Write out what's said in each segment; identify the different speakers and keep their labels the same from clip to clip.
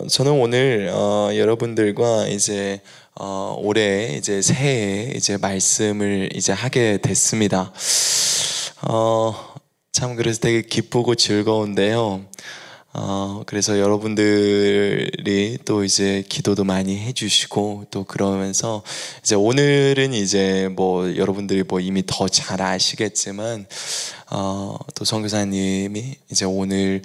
Speaker 1: 저는 오늘 여러분들과 이제 올해 이제 새해 이제 말씀을 이제 하게 됐습니다. 참 그래서 되게 기쁘고 즐거운데요. 그래서 여러분들이 또 이제 기도도 많이 해주시고 또 그러면서 이제 오늘은 이제 뭐 여러분들이 뭐 이미 더 잘 아시겠지만 또 선교사님이 이제 오늘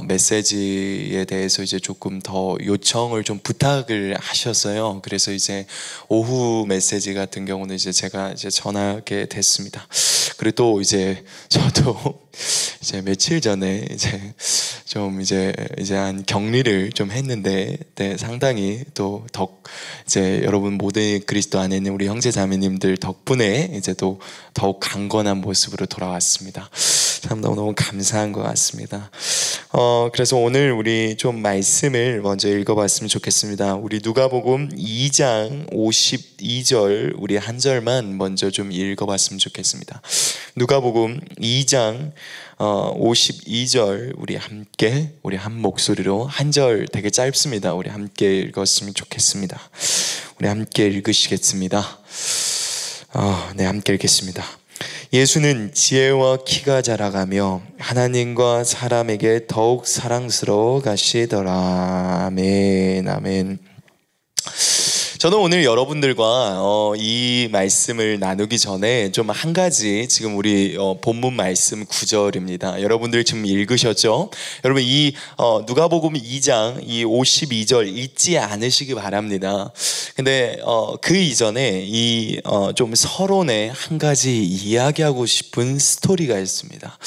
Speaker 1: 메시지에 대해서 이제 조금 더 요청을 좀 부탁을 하셨어요. 그래서 이제 오후 메시지 같은 경우는 이제 제가 이제 전하게 됐습니다. 그리고 또 이제 저도 이제 며칠 전에 이제 좀 이제 한 격리를 좀 했는데, 네, 상당히 또 이제 여러분 모든 그리스도 안에 있는 우리 형제 자매님들 덕분에 이제 또 더욱 강건한 모습으로 돌아왔습니다. 참 너무너무 감사한 것 같습니다. 그래서 오늘 우리 좀 말씀을 먼저 읽어봤으면 좋겠습니다. 우리 누가복음 2장 52절 우리 한 절만 먼저 좀 읽어봤으면 좋겠습니다. 누가복음 2장 52절 우리 한 목소리로 한 절 되게 짧습니다. 우리 함께 읽었으면 좋겠습니다. 우리 함께 읽으시겠습니다. 네, 함께 읽겠습니다. 예수는 지혜와 키가 자라가며 하나님과 사람에게 더욱 사랑스러워 가시더라. 아멘, 아멘. 저는 오늘 여러분들과 이 말씀을 나누기 전에 좀 한 가지, 지금 우리 본문 말씀 9절입니다. 여러분들 지금 읽으셨죠? 여러분 이 누가복음 2장 이 52절 잊지 않으시기 바랍니다. 근데 그 이전에 이 좀 서론에 한 가지 이야기하고 싶은 스토리가 있습니다.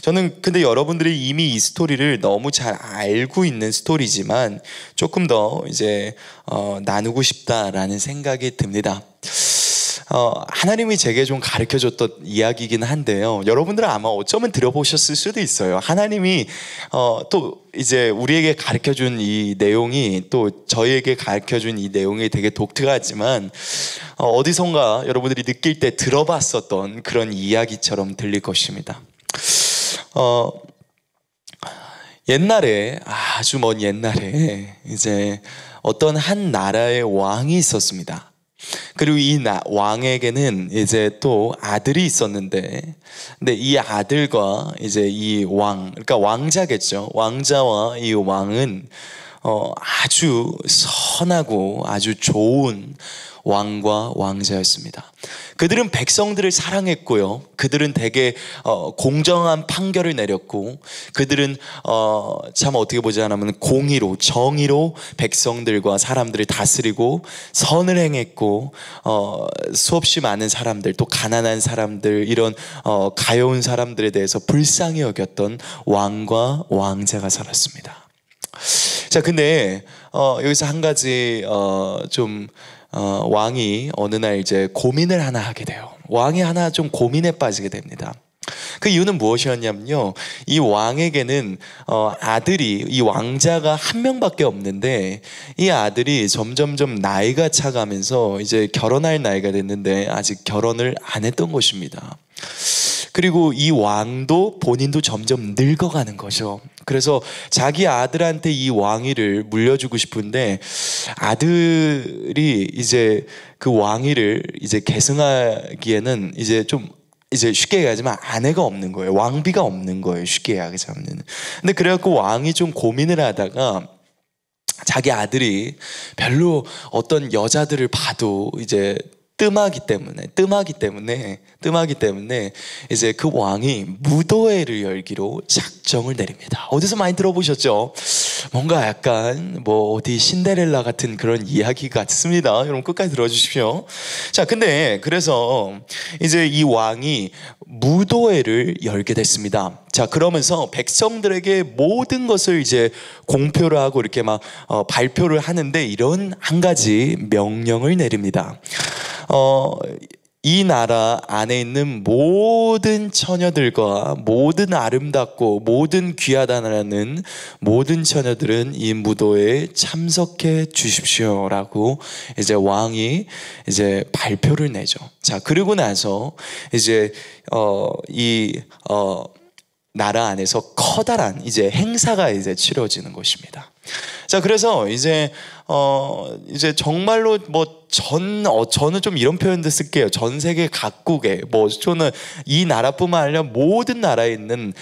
Speaker 1: 저는 근데 여러분들이 이미 이 스토리를 너무 잘 알고 있는 스토리지만 조금 더 이제 나누고 싶다라는 생각이 듭니다. 하나님이 제게 좀 가르쳐줬던 이야기이긴 한데요. 여러분들은 아마 어쩌면 들어보셨을 수도 있어요. 하나님이 또 이제 우리에게 가르쳐준 이 내용이 또 저희에게 가르쳐준 이 내용이 되게 독특하지만 어디선가 여러분들이 느낄 때 들어봤었던 그런 이야기처럼 들릴 것입니다. 옛날에, 아주 먼 옛날에 이제 어떤 한 나라의 왕이 있었습니다. 그리고 이 왕에게는 이제 또 아들이 있었는데, 근데 이 아들과 이제 이 그러니까 왕자겠죠. 왕자와 이 왕은 아주 선하고 아주 좋은 왕과 왕자였습니다. 그들은 백성들을 사랑했고요. 그들은 되게 공정한 판결을 내렸고, 그들은 참 어떻게 보자면 공의로, 정의로 백성들과 사람들을 다스리고 선을 행했고, 수없이 많은 사람들, 또 가난한 사람들, 이런 가여운 사람들에 대해서 불쌍히 여겼던 왕과 왕자가 살았습니다. 자, 근데 여기서 한 가지 왕이 어느 날 이제 고민을 하나 하게 돼요. 왕이 하나 좀 고민에 빠지게 됩니다. 그 이유는 무엇이었냐면요, 이 왕에게는 이 왕자가 한 명밖에 없는데, 이 아들이 점점점 나이가 차가면서 이제 결혼할 나이가 됐는데 아직 결혼을 안 했던 것입니다. 그리고 이 왕도 본인도 점점 늙어가는 거죠. 그래서 자기 아들한테 이 왕위를 물려주고 싶은데, 아들이 이제 그 왕위를 이제 계승하기에는 이제 쉽게 얘기하지만 아내가 없는 거예요. 왕비가 없는 거예요. 쉽게 얘기하자면. 근데 그래갖고 왕이 좀 고민을 하다가 자기 아들이 별로 어떤 여자들을 봐도 이제 뜸하기 때문에 이제 그 왕이 무도회를 열기로 작정을 내립니다. 어디서 많이 들어보셨죠? 뭔가 약간 뭐 어디 신데렐라 같은 그런 이야기 같습니다. 여러분 끝까지 들어주십시오. 자, 근데 그래서 이제 이 왕이 무도회를 열게 됐습니다. 자, 그러면서 백성들에게 모든 것을 이제 공표를 하고 이렇게 막 발표를 하는데, 이런 한 가지 명령을 내립니다. 이 나라 안에 있는 모든 처녀들과 모든 아름답고 모든 귀하다라는 모든 처녀들은 이 무도회에 참석해 주십시오라고 이제 왕이 이제 발표를 내죠. 자, 그리고 나서 이제 나라 안에서 커다란 이제 행사가 이제 치러지는 것입니다. 자, 그래서 이제 정말로 저는 좀 이런 표현도 쓸게요. 전 세계 각국에 저는 이 나라뿐만 아니라 모든 나라에 있는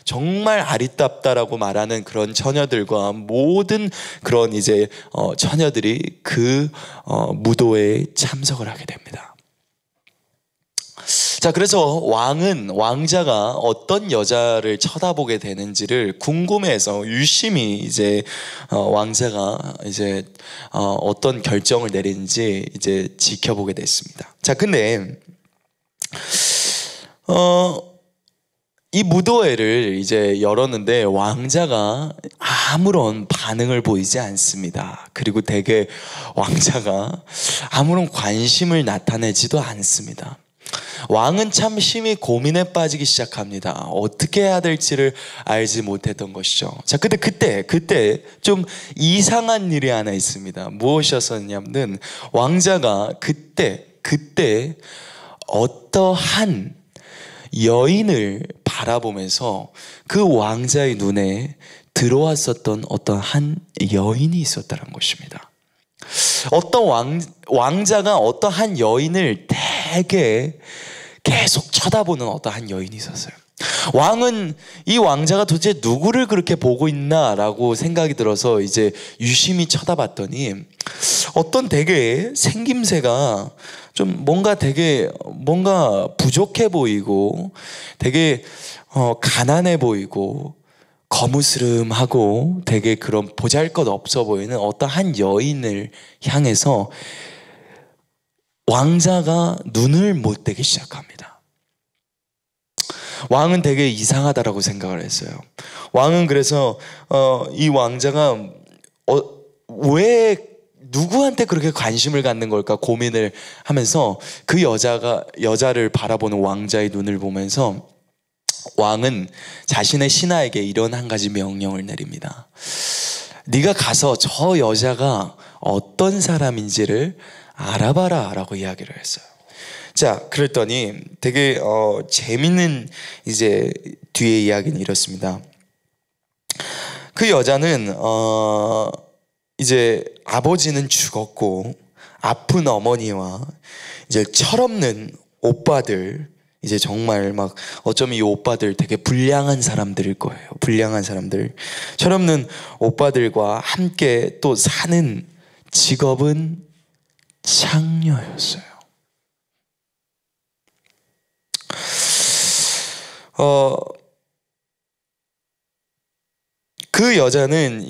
Speaker 1: 정말 아리따다라고 말하는 그런 처녀들과 모든 그런 처녀들이 그 무도회에 참석을 하게 됩니다. 자, 그래서 왕자가 어떤 여자를 쳐다보게 되는지를 궁금해서 유심히 왕자가 어떤 결정을 내리는지 지켜보게 됐습니다. 자, 근데 이 무도회를 열었는데 왕자가 아무런 반응을 보이지 않습니다. 그리고 되게 왕자가 아무런 관심을 나타내지도 않습니다. 왕은 참 심히 고민에 빠지기 시작합니다. 어떻게 해야 될지를 알지 못했던 것이죠. 자, 그때 좀 이상한 일이 하나 있습니다. 무엇이었었냐면 왕자가 그때 어떠한 여인을 바라보면서 그 왕자의 눈에 들어왔었던 어떠한 여인이 있었다는 것입니다. 어떤 왕자가 어떠한 여인을 되게 계속 쳐다보는 어떠한 여인이 있었어요. 왕은 이 왕자가 도대체 누구를 그렇게 보고 있나라고 생각이 들어서 유심히 쳐다봤더니 어떤 되게 생김새가 좀 뭔가 부족해 보이고 되게 가난해 보이고 거무스름하고 되게 그런 보잘것없어 보이는 어떠한 여인을 향해서 왕자가 눈을 못 떼기 시작합니다. 왕은 되게 이상하다라고 생각을 했어요. 왕은 그래서 이 왕자가 왜 누구한테 그렇게 관심을 갖는 걸까 고민을 하면서 그 여자를 바라보는 왕자의 눈을 보면서 왕은 자신의 신하에게 이런 한 가지 명령을 내립니다. 네가 가서 저 여자가 어떤 사람인지를 알아봐라 라고 이야기를 했어요. 자, 그랬더니 되게 재밌는 뒤에 이야기는 이렇습니다. 그 여자는 아버지는 죽었고 아픈 어머니와 철없는 오빠들, 정말 어쩌면 이 오빠들 되게 불량한 사람들일 거예요. 불량한 사람들, 철없는 오빠들과 함께 또 사는 직업은 창녀였어요. 그 여자는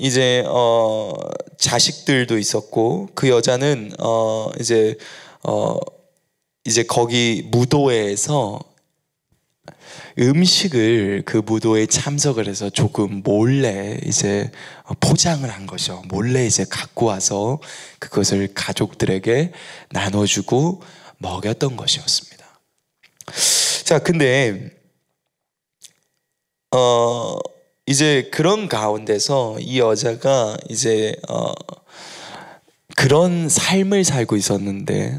Speaker 1: 자식들도 있었고 그 여자는 거기 무도회에서 음식을 그 무도회에 참석을 해서 조금 몰래 포장을 한 거죠. 몰래 갖고 와서 그것을 가족들에게 나눠주고 먹였던 것이었습니다. 자, 근데 그런 가운데서 이 여자가 그런 삶을 살고 있었는데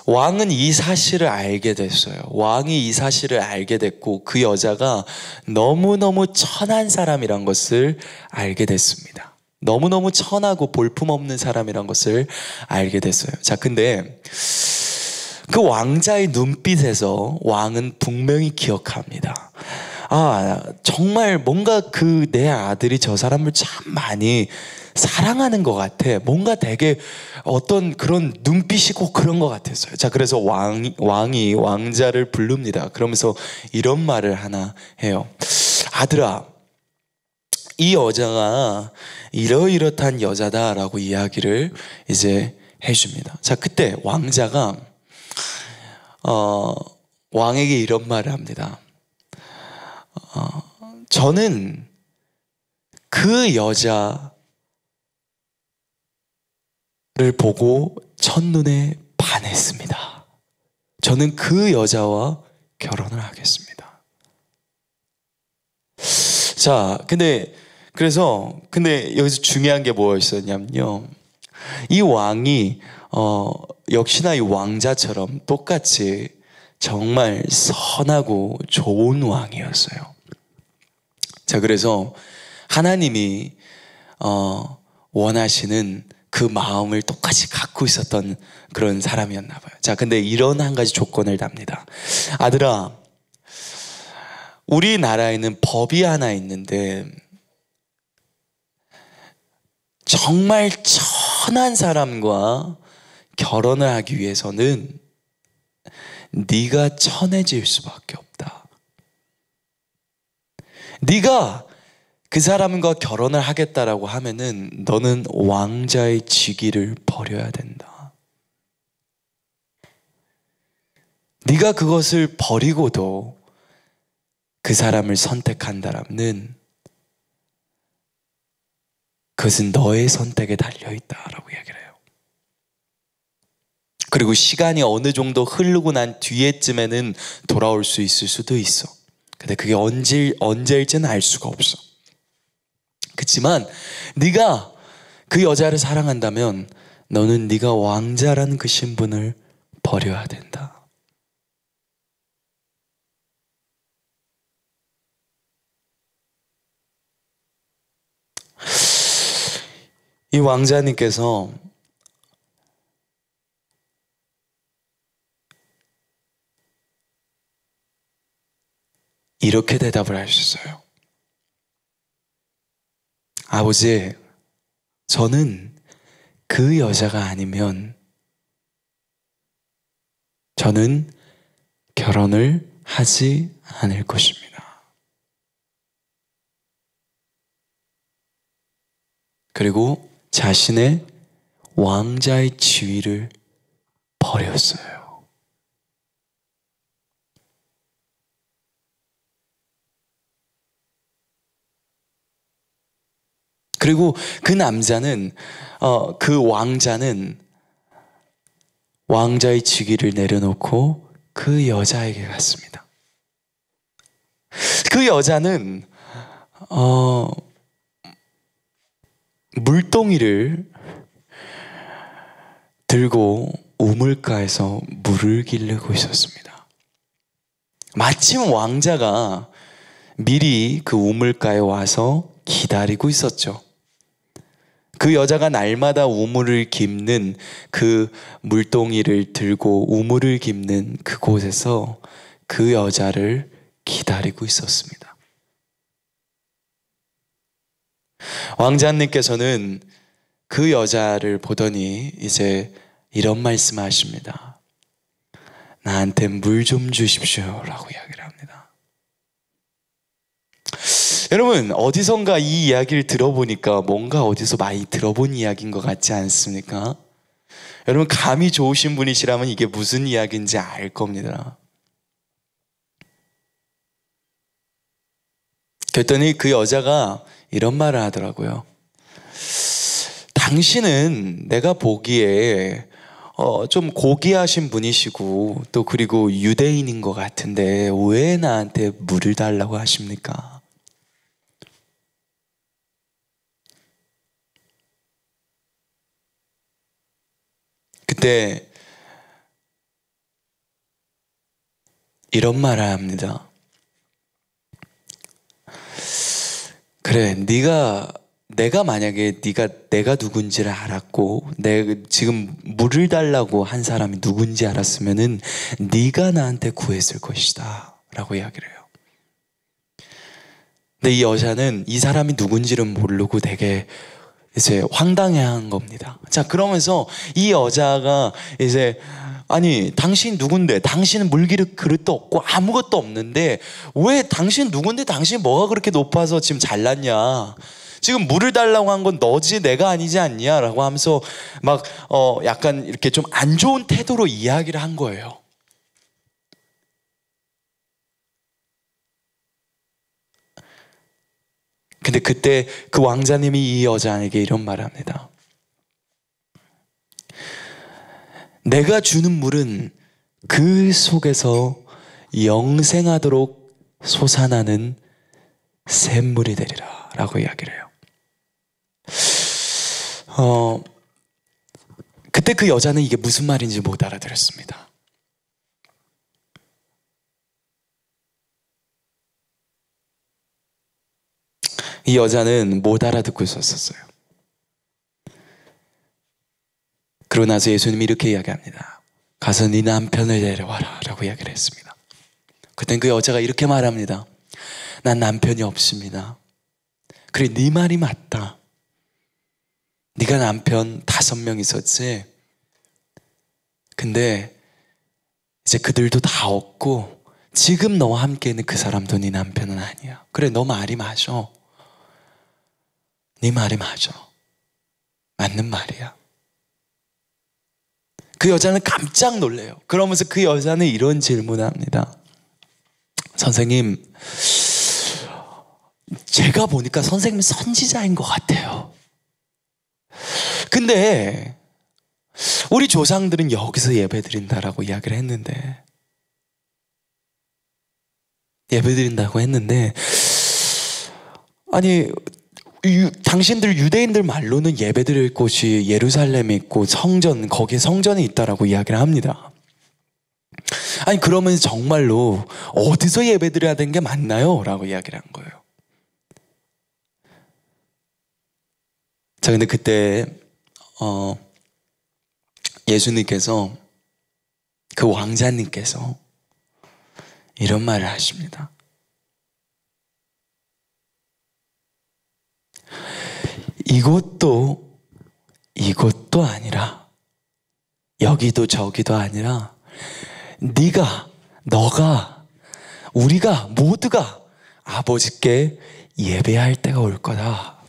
Speaker 1: 왕은 이 사실을 알게 됐어요. 왕이 이 사실을 알게 됐고 그 여자가 너무너무 천한 사람이란 것을 알게 됐습니다. 너무너무 천하고 볼품없는 사람이란 것을 알게 됐어요. 자, 근데 그 왕자의 눈빛에서 왕은 분명히 기억합니다. 정말 뭔가 내 아들이 저 사람을 참 많이 사랑하는 것 같아. 뭔가 되게 어떤 그런 눈빛이 꼭 그런 것 같았어요. 자, 그래서 왕이 왕자를 부릅니다. 그러면서 이런 말을 하나 해요. 아들아, 이 여자가 이러이러한 여자다라고 이야기를 해줍니다. 자, 그때 왕자가 왕에게 이런 말을 합니다. 저는 그 여자를 보고 첫눈에 반했습니다. 저는 그 여자와 결혼을 하겠습니다. 자, 근데 여기서 중요한 게 뭐였었냐면요, 이 왕이 역시나 이 왕자처럼 똑같이 정말 선하고 좋은 왕이었어요. 자, 그래서 하나님이 원하시는 그 마음을 똑같이 갖고 있었던 그런 사람이었나 봐요. 자, 근데 이런 한 가지 조건을 답니다. 아들아, 우리나라에는 법이 하나 있는데 정말 천한 사람과 결혼을 하기 위해서는 네가 천해질 수밖에 없다. 네가 그 사람과 결혼을 하겠다라고 하면은 너는 왕자의 직위를 버려야 된다. 네가 그것을 버리고도 그 사람을 선택한다라면 그것은 너의 선택에 달려있다라고 얘기를 해요. 그리고 시간이 어느 정도 흐르고 난 뒤에쯤에는 돌아올 수 있을 수도 있어. 근데 그게 언제일지는 알 수가 없어. 그렇지만 네가 그 여자를 사랑한다면 너는 네가 왕자라는 그 신분을 버려야 된다. 이 왕자님께서 이렇게 대답을 하셨어요. 아버지, 저는 그 여자가 아니면 저는 결혼을 하지 않을 것입니다. 그리고 자신의 왕자의 지위를 버렸어요. 그리고 그 남자는 그 왕자는 왕자의 직위를 내려놓고 그 여자에게 갔습니다. 그 여자는 물동이를 들고 우물가에서 물을 기르고 있었습니다. 마침 왕자가 미리 그 우물가에 와서 기다리고 있었죠. 그 여자가 날마다 우물을 깁는 그 물동이를 들고 우물을 깁는 그곳에서 그 여자를 기다리고 있었습니다. 왕자님께서는 그 여자를 보더니 이제 이런 말씀을 하십니다. 나한테 물 좀 주십시오 라고 이야기를 합니다. 여러분, 어디선가 이 이야기를 들어보니까 뭔가 어디서 많이 들어본 이야기인 것 같지 않습니까? 여러분, 감이 좋으신 분이시라면 이게 무슨 이야기인지 알 겁니다. 그랬더니 그 여자가 이런 말을 하더라고요. 당신은 내가 보기에 좀 고귀하신 분이시고 또 그리고 유대인인 것 같은데 왜 나한테 물을 달라고 하십니까? 그때 이런 말을 합니다. 그래, 내가 만약에 내가 누군지를 알았고 지금 물을 달라고 한 사람이 누군지 알았으면은 네가 나한테 구했을 것이다 라고 이야기를 해요. 근데 이 여자는 이 사람이 누군지를 모르고 되게 이제 황당해한 겁니다. 자, 그러면서 이 여자가 이제 아니, 당신 누군데? 당신은 그릇도 없고 아무것도 없는데 왜 당신 누군데 당신 뭐가 그렇게 높아서 지금 잘났냐? 지금 물을 달라고 한 건 너지 내가 아니지 않냐? 라고 하면서 막 약간 이렇게 좀 안 좋은 태도로 이야기를 한 거예요. 근데 그때 그 왕자님이 이 여자에게 이런 말을 합니다. 내가 주는 물은 그 속에서 영생하도록 솟아나는 샘물이 되리라 라고 이야기를 해요. 그때 그 여자는 이게 무슨 말인지 못 알아들었습니다. 이 여자는 못 알아듣고 있었어요. 그러고 나서 예수님이 이렇게 이야기합니다. 가서 네 남편을 데려와라 라고 이야기를 했습니다. 그땐 그 여자가 이렇게 말합니다. 난 남편이 없습니다. 그래, 네 말이 맞다. 네가 남편 5명 있었지. 근데 이제 그들도 다 없고 지금 너와 함께 있는 그 사람도 네 남편은 아니야. 그래, 너 말이 맞아. 네 말이 맞아. 맞는 말이야. 그 여자는 깜짝 놀래요. 그러면서 그 여자는 이런 질문을 합니다. 선생님, 제가 보니까 선생님은 선지자인 것 같아요. 근데 우리 조상들은 여기서 예배드린다라고 이야기를 했는데, 예배드린다고 했는데, 아니 당신들 유대인들 말로는 예배드릴 곳이 예루살렘에 있고 성전, 거기에 성전이 있다라고 이야기를 합니다. 아니 그러면 정말로 어디서 예배드려야 되는 게 맞나요? 라고 이야기를 한 거예요. 자, 근데 그때 예수님께서, 그 왕자님께서 이런 말을 하십니다. 이것도 아니라, 여기도 저기도 아니라, 너가, 우리가 모두가 아버지께 예배할 때가 올 거다.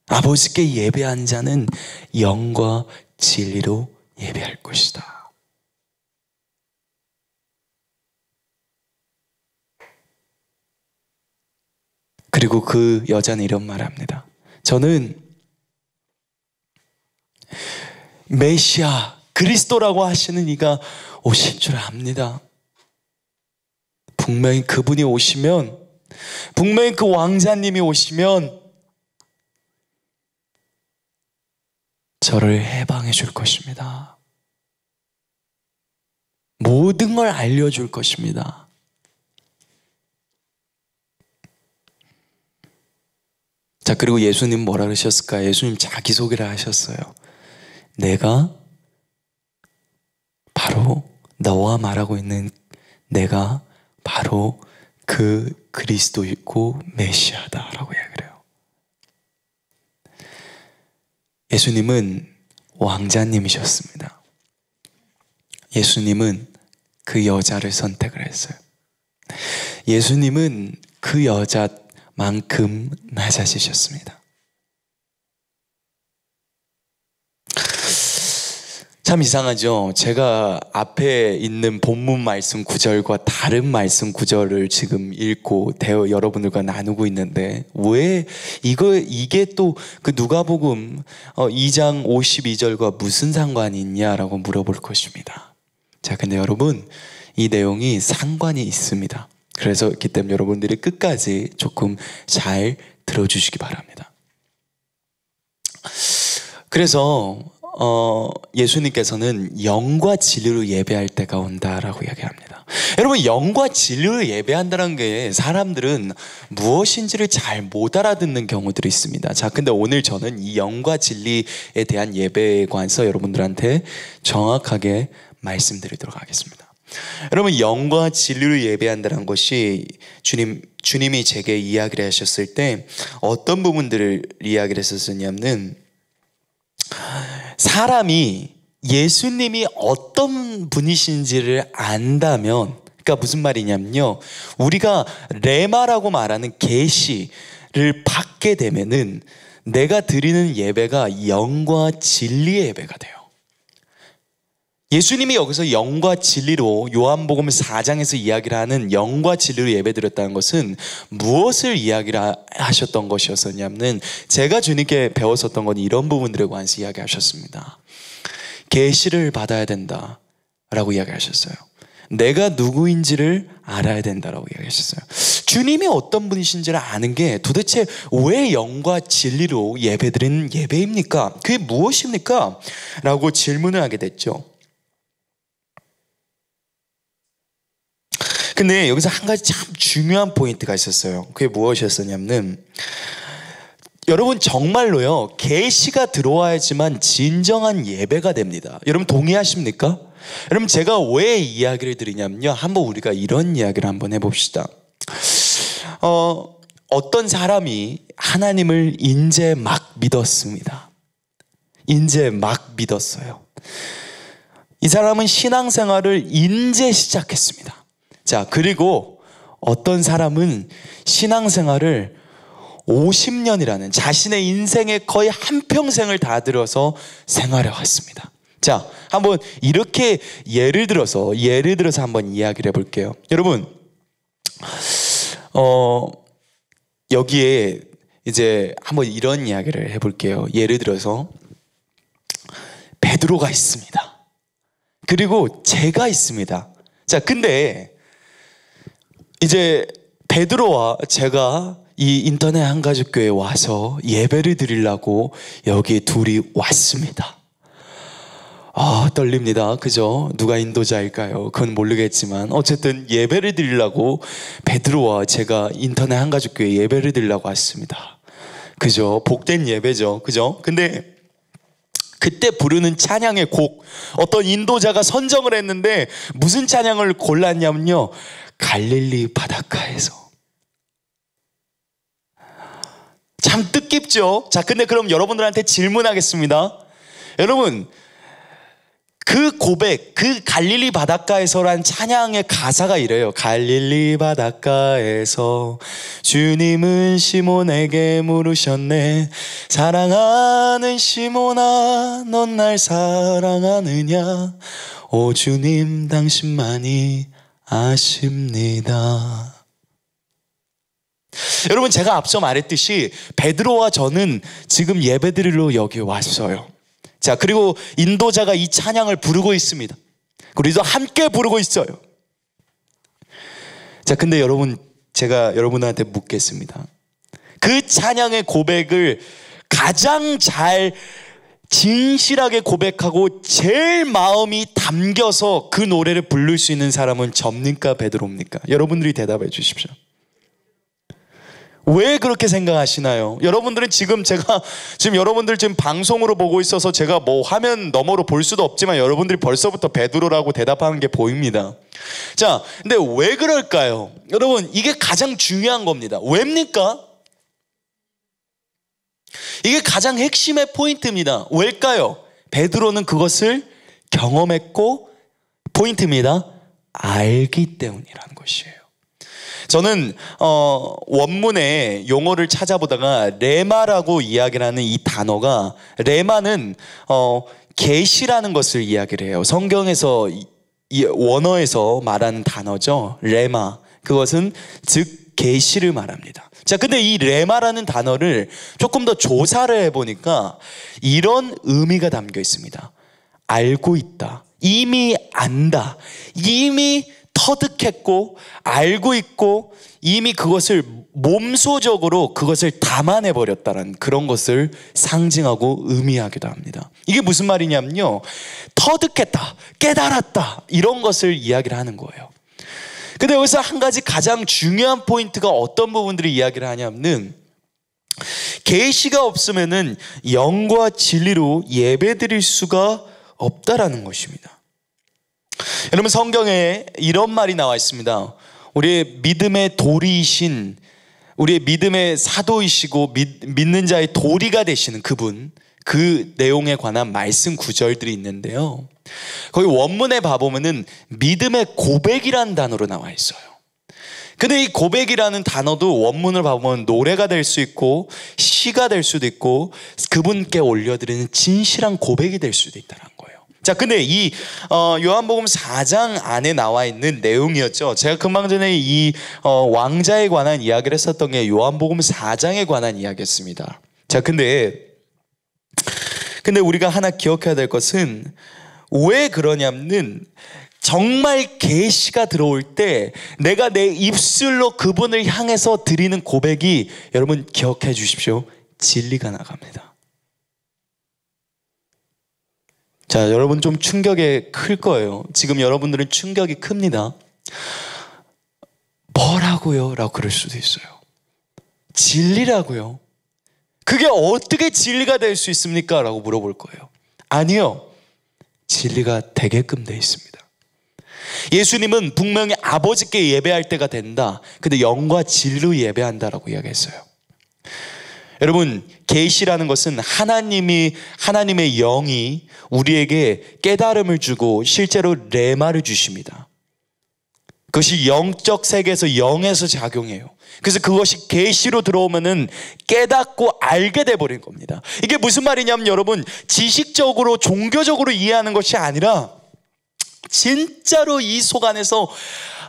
Speaker 1: 아버지께 예배한 자는 영과 진리로 예배할 것이다. 그리고 그 여자는 이런 말을 합니다. 저는 메시아, 그리스도라고 하시는 이가 오실 줄 압니다. 분명히 그분이 오시면, 분명히 그 왕자님이 오시면 저를 해방해 줄 것입니다. 모든 걸 알려줄 것입니다. 자, 그리고 예수님 뭐라 그러셨을까? 예수님 자기소개를 하셨어요. 내가 바로, 너와 말하고 있는 내가 바로 그 그리스도이고 메시아다라고 이야기를 해요. 예수님은 왕자님이셨습니다. 예수님은 그 여자를 선택을 했어요. 예수님은 그 여자만큼 낮아지셨습니다. 참 이상하죠? 제가 앞에 있는 본문 말씀 구절과 다른 말씀 구절을 지금 읽고 여러분들과 나누고 있는데, 왜 이게 또 그 누가복음 2장 52절과 무슨 상관이 있냐라고 물어볼 것입니다. 자, 근데 여러분, 이 내용이 상관이 있습니다. 그래서 그렇기 때문에 여러분들이 끝까지 조금 잘 들어주시기 바랍니다. 그래서 예수님께서는 영과 진리로 예배할 때가 온다라고 이야기합니다. 여러분, 영과 진리로 예배한다는 게 사람들은 무엇인지를 잘 못 알아듣는 경우들이 있습니다. 자, 근데 오늘 저는 이 영과 진리에 대한 예배에 관해서 여러분들한테 정확하게 말씀드리도록 하겠습니다. 여러분, 영과 진리로 예배한다는 것이 주님이 제게 이야기를 하셨을 때 어떤 부분들을 이야기를 했었냐면, 사람이 예수님이 어떤 분이신지를 안다면, 그러니까 무슨 말이냐면요, 우리가 레마라고 말하는 계시를 받게 되면은 내가 드리는 예배가 영과 진리의 예배가 돼요. 예수님이 여기서 영과 진리로, 요한복음 4장에서 이야기를 하는 영과 진리로 예배드렸다는 것은 무엇을 이야기를 하셨던 것이었었냐면, 제가 주님께 배웠었던 건 이런 부분들에 관해서 이야기하셨습니다. 계시를 받아야 된다라고 이야기하셨어요. 내가 누구인지를 알아야 된다라고 이야기하셨어요. 주님이 어떤 분이신지를 아는 게 도대체 왜 영과 진리로 예배드리는 예배입니까? 그게 무엇입니까? 라고 질문을 하게 됐죠. 근데 여기서 한 가지 참 중요한 포인트가 있었어요. 그게 무엇이었었냐면, 여러분 정말로요, 계시가 들어와야지만 진정한 예배가 됩니다. 여러분 동의하십니까? 여러분 제가 왜 이야기를 드리냐면요, 한번 우리가 이런 이야기를 한번 해봅시다. 어떤 사람이 하나님을 이제 막 믿었습니다. 이제 막 믿었어요. 이 사람은 신앙생활을 이제 시작했습니다. 자, 그리고 어떤 사람은 신앙생활을 50년이라는 자신의 인생의 거의 한평생을 다 들어서 생활해 왔습니다. 자, 한번 이렇게 예를 들어서 한번 이야기를 해볼게요. 여러분, 여기에 이제 한번 이런 이야기를 해볼게요. 예를 들어서 베드로가 있습니다. 그리고 제가 있습니다. 자, 근데 이제 베드로와 제가 이 인터넷 한가족교회에 와서 예배를 드리려고 여기 둘이 왔습니다. 떨립니다. 그죠? 누가 인도자일까요? 그건 모르겠지만 어쨌든 예배를 드리려고 베드로와 제가 인터넷 한가족교회에 예배를 드리려고 왔습니다. 그죠? 복된 예배죠. 그죠? 근데 그때 부르는 찬양의 곡, 어떤 인도자가 선정을 했는데 무슨 찬양을 골랐냐면요, 갈릴리 바닷가에서. 참 뜻깊죠? 자, 근데 그럼 여러분들한테 질문하겠습니다. 여러분, 그 고백, 그 갈릴리 바닷가에서란 찬양의 가사가 이래요. 갈릴리 바닷가에서 주님은 시몬에게 물으셨네. 사랑하는 시몬아, 넌 날 사랑하느냐? 오 주님, 당신만이 아십니다. 여러분, 제가 앞서 말했듯이 베드로와 저는 지금 예배드리러 여기 왔어요. 자, 그리고 인도자가 이 찬양을 부르고 있습니다. 우리도 함께 부르고 있어요. 자, 근데 여러분, 제가 여러분한테 묻겠습니다. 그 찬양의 고백을 가장 잘 진실하게 고백하고 제일 마음이 담겨서 그 노래를 부를 수 있는 사람은 접니까, 베드로입니까? 여러분들이 대답해 주십시오. 왜 그렇게 생각하시나요? 여러분들은 지금 여러분들 지금 방송으로 보고 있어서 제가 뭐 화면 너머로 볼 수도 없지만 여러분들이 벌써부터 베드로라고 대답하는 게 보입니다. 자, 근데 왜 그럴까요? 여러분, 이게 가장 중요한 겁니다. 왜입니까? 이게 가장 핵심의 포인트입니다. 왜일까요? 베드로는 그것을 경험했고, 포인트입니다, 알기 때문이라는 것이에요. 저는 원문의 용어를 찾아보다가 레마라고 이야기를 하는 이 단어가, 레마는 계시라는 것을 이야기를 해요. 성경에서 이 원어에서 말하는 단어죠. 레마. 그것은 즉 계시를 말합니다. 자, 근데 이 레마라는 단어를 조금 더 조사를 해보니까 이런 의미가 담겨 있습니다. 알고 있다, 이미 안다, 이미 터득했고 알고 있고 이미 그것을 몸소적으로 그것을 담아내버렸다는 그런 것을 상징하고 의미하기도 합니다. 이게 무슨 말이냐면요, 터득했다, 깨달았다, 이런 것을 이야기를 하는 거예요. 근데 여기서 한 가지 가장 중요한 포인트가 어떤 부분들이 이야기를 하냐면, 계시가 없으면은 영과 진리로 예배드릴 수가 없다라는 것입니다. 여러분, 성경에 이런 말이 나와 있습니다. 우리의 믿음의 도리이신, 우리의 믿음의 사도이시고 믿는 자의 도리가 되시는 그분, 그 내용에 관한 말씀 구절들이 있는데요, 거기 원문에 봐보면은 믿음의 고백이라는 단어로 나와 있어요. 근데 이 고백이라는 단어도 원문을 봐보면 노래가 될 수 있고 시가 될 수도 있고 그분께 올려드리는 진실한 고백이 될 수도 있다는 거예요. 자, 근데 이 요한복음 4장 안에 나와 있는 내용이었죠. 제가 금방 전에 이 왕자에 관한 이야기를 했었던 게 요한복음 4장에 관한 이야기였습니다. 자, 근데 우리가 하나 기억해야 될 것은, 왜 그러냐면 정말 계시가 들어올 때 내가 내 입술로 그분을 향해서 드리는 고백이, 여러분 기억해 주십시오, 진리가 나갑니다. 자, 여러분 좀 충격이 클 거예요. 지금 여러분들은 충격이 큽니다. 진리라고요? 라고 그럴 수도 있어요. 진리라고요? 그게 어떻게 진리가 될 수 있습니까? 라고 물어볼 거예요. 아니요. 진리가 되게끔 돼 있습니다. 예수님은 분명히 아버지께 예배할 때가 된다. 근데 영과 진리로 예배한다라고 이야기했어요. 여러분, 계시라는 것은 하나님의 영이 우리에게 깨달음을 주고 실제로 레마를 주십니다. 그것이 영적 세계에서 영에서 작용해요. 그래서 그것이 계시로 들어오면은 깨닫고 알게 돼버린 겁니다. 이게 무슨 말이냐면 여러분, 지식적으로 종교적으로 이해하는 것이 아니라 진짜로 이 속 안에서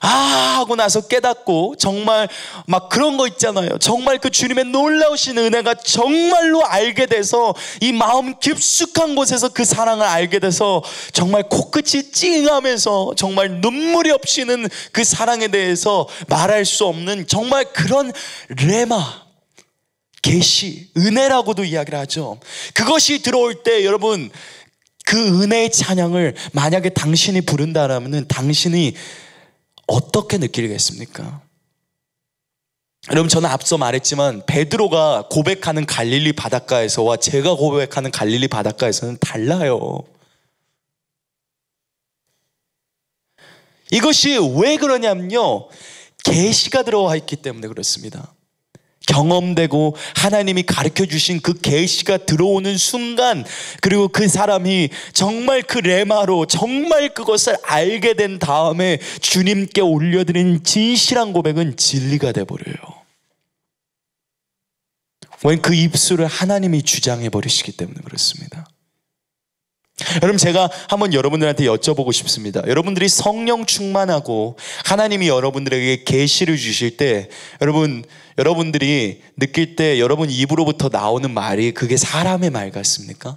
Speaker 1: 하고 나서 깨닫고, 정말 막 그런 거 있잖아요. 정말 그 주님의 놀라우신 은혜가 정말로 알게 돼서 이 마음 깊숙한 곳에서 그 사랑을 알게 돼서 정말 코끝이 찡하면서 정말 눈물이 없이는 그 사랑에 대해서 말할 수 없는 정말 그런 레마, 계시, 은혜라고도 이야기를 하죠. 그것이 들어올 때 여러분, 그 은혜의 찬양을 만약에 당신이 부른다라면 당신이 어떻게 느끼겠습니까? 여러분, 저는 앞서 말했지만 베드로가 고백하는 갈릴리 바닷가에서와 제가 고백하는 갈릴리 바닷가에서는 달라요. 이것이 왜 그러냐면요, 계시가 들어와 있기 때문에 그렇습니다. 경험되고 하나님이 가르쳐 주신 그 계시가 들어오는 순간, 그리고 그 사람이 정말 그 레마로 정말 그것을 알게 된 다음에 주님께 올려드린 진실한 고백은 진리가 돼버려요. 왜냐하면 그 입술을 하나님이 주장해 버리시기 때문에 그렇습니다. 여러분, 제가 한번 여러분들한테 여쭤보고 싶습니다. 여러분들이 성령 충만하고 하나님이 여러분들에게 계시를 주실 때 여러분들이 느낄 때 여러분 입으로부터 나오는 말이 그게 사람의 말 같습니까?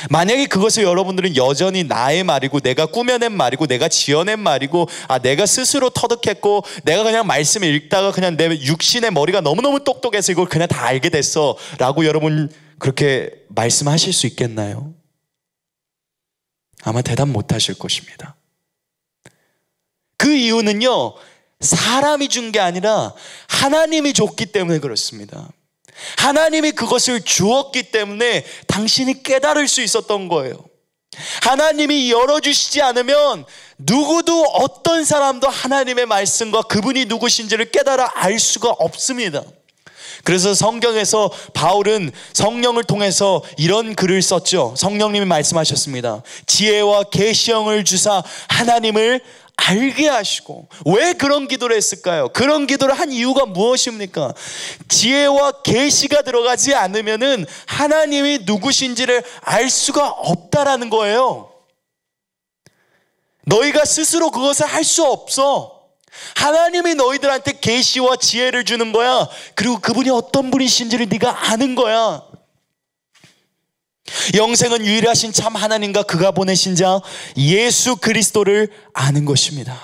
Speaker 1: 만약에 그것을 여러분들은 여전히 나의 말이고 내가 꾸며낸 말이고 내가 지어낸 말이고 내가 스스로 터득했고 내가 그냥 말씀을 읽다가 그냥 내 육신의 머리가 너무너무 똑똑해서 이걸 그냥 다 알게 됐어 라고 여러분 그렇게 말씀하실 수 있겠나요? 아마 대답 못 하실 것입니다. 그 이유는요, 사람이 준 게 아니라 하나님이 줬기 때문에 그렇습니다. 하나님이 그것을 주었기 때문에 당신이 깨달을 수 있었던 거예요. 하나님이 열어주시지 않으면 누구도, 어떤 사람도 하나님의 말씀과 그분이 누구신지를 깨달아 알 수가 없습니다. 그래서 성경에서 바울은 성령을 통해서 이런 글을 썼죠. 성령님이 말씀하셨습니다. 지혜와 계시형을 주사 하나님을 알게 하시고. 왜 그런 기도를 했을까요? 그런 기도를 한 이유가 무엇입니까? 지혜와 계시가 들어가지 않으면은 하나님이 누구신지를 알 수가 없다라는 거예요. 너희가 스스로 그것을 할 수 없어. 하나님이 너희들한테 계시와 지혜를 주는 거야. 그리고 그분이 어떤 분이신지를 네가 아는 거야. 영생은 유일하신 참 하나님과 그가 보내신 자 예수 그리스도를 아는 것입니다.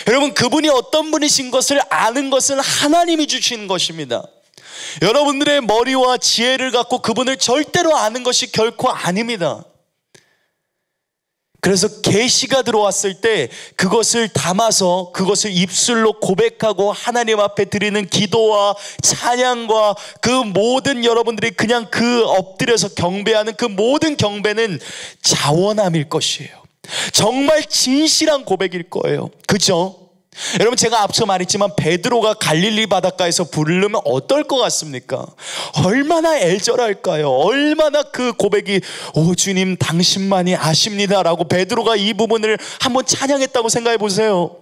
Speaker 1: 여러분, 그분이 어떤 분이신 것을 아는 것은 하나님이 주시는 것입니다. 여러분들의 머리와 지혜를 갖고 그분을 절대로 아는 것이 결코 아닙니다. 그래서 계시가 들어왔을 때 그것을 담아서 그것을 입술로 고백하고 하나님 앞에 드리는 기도와 찬양과 그 모든, 여러분들이 그냥 그 엎드려서 경배하는 그 모든 경배는 자원함일 것이에요. 정말 진실한 고백일 거예요. 그죠? 여러분, 제가 앞서 말했지만 베드로가 갈릴리 바닷가에서 부르면 어떨 것 같습니까? 얼마나 애절할까요? 얼마나 그 고백이 오 주님 당신만이 아십니다 라고 베드로가 이 부분을 한번 찬양했다고 생각해 보세요.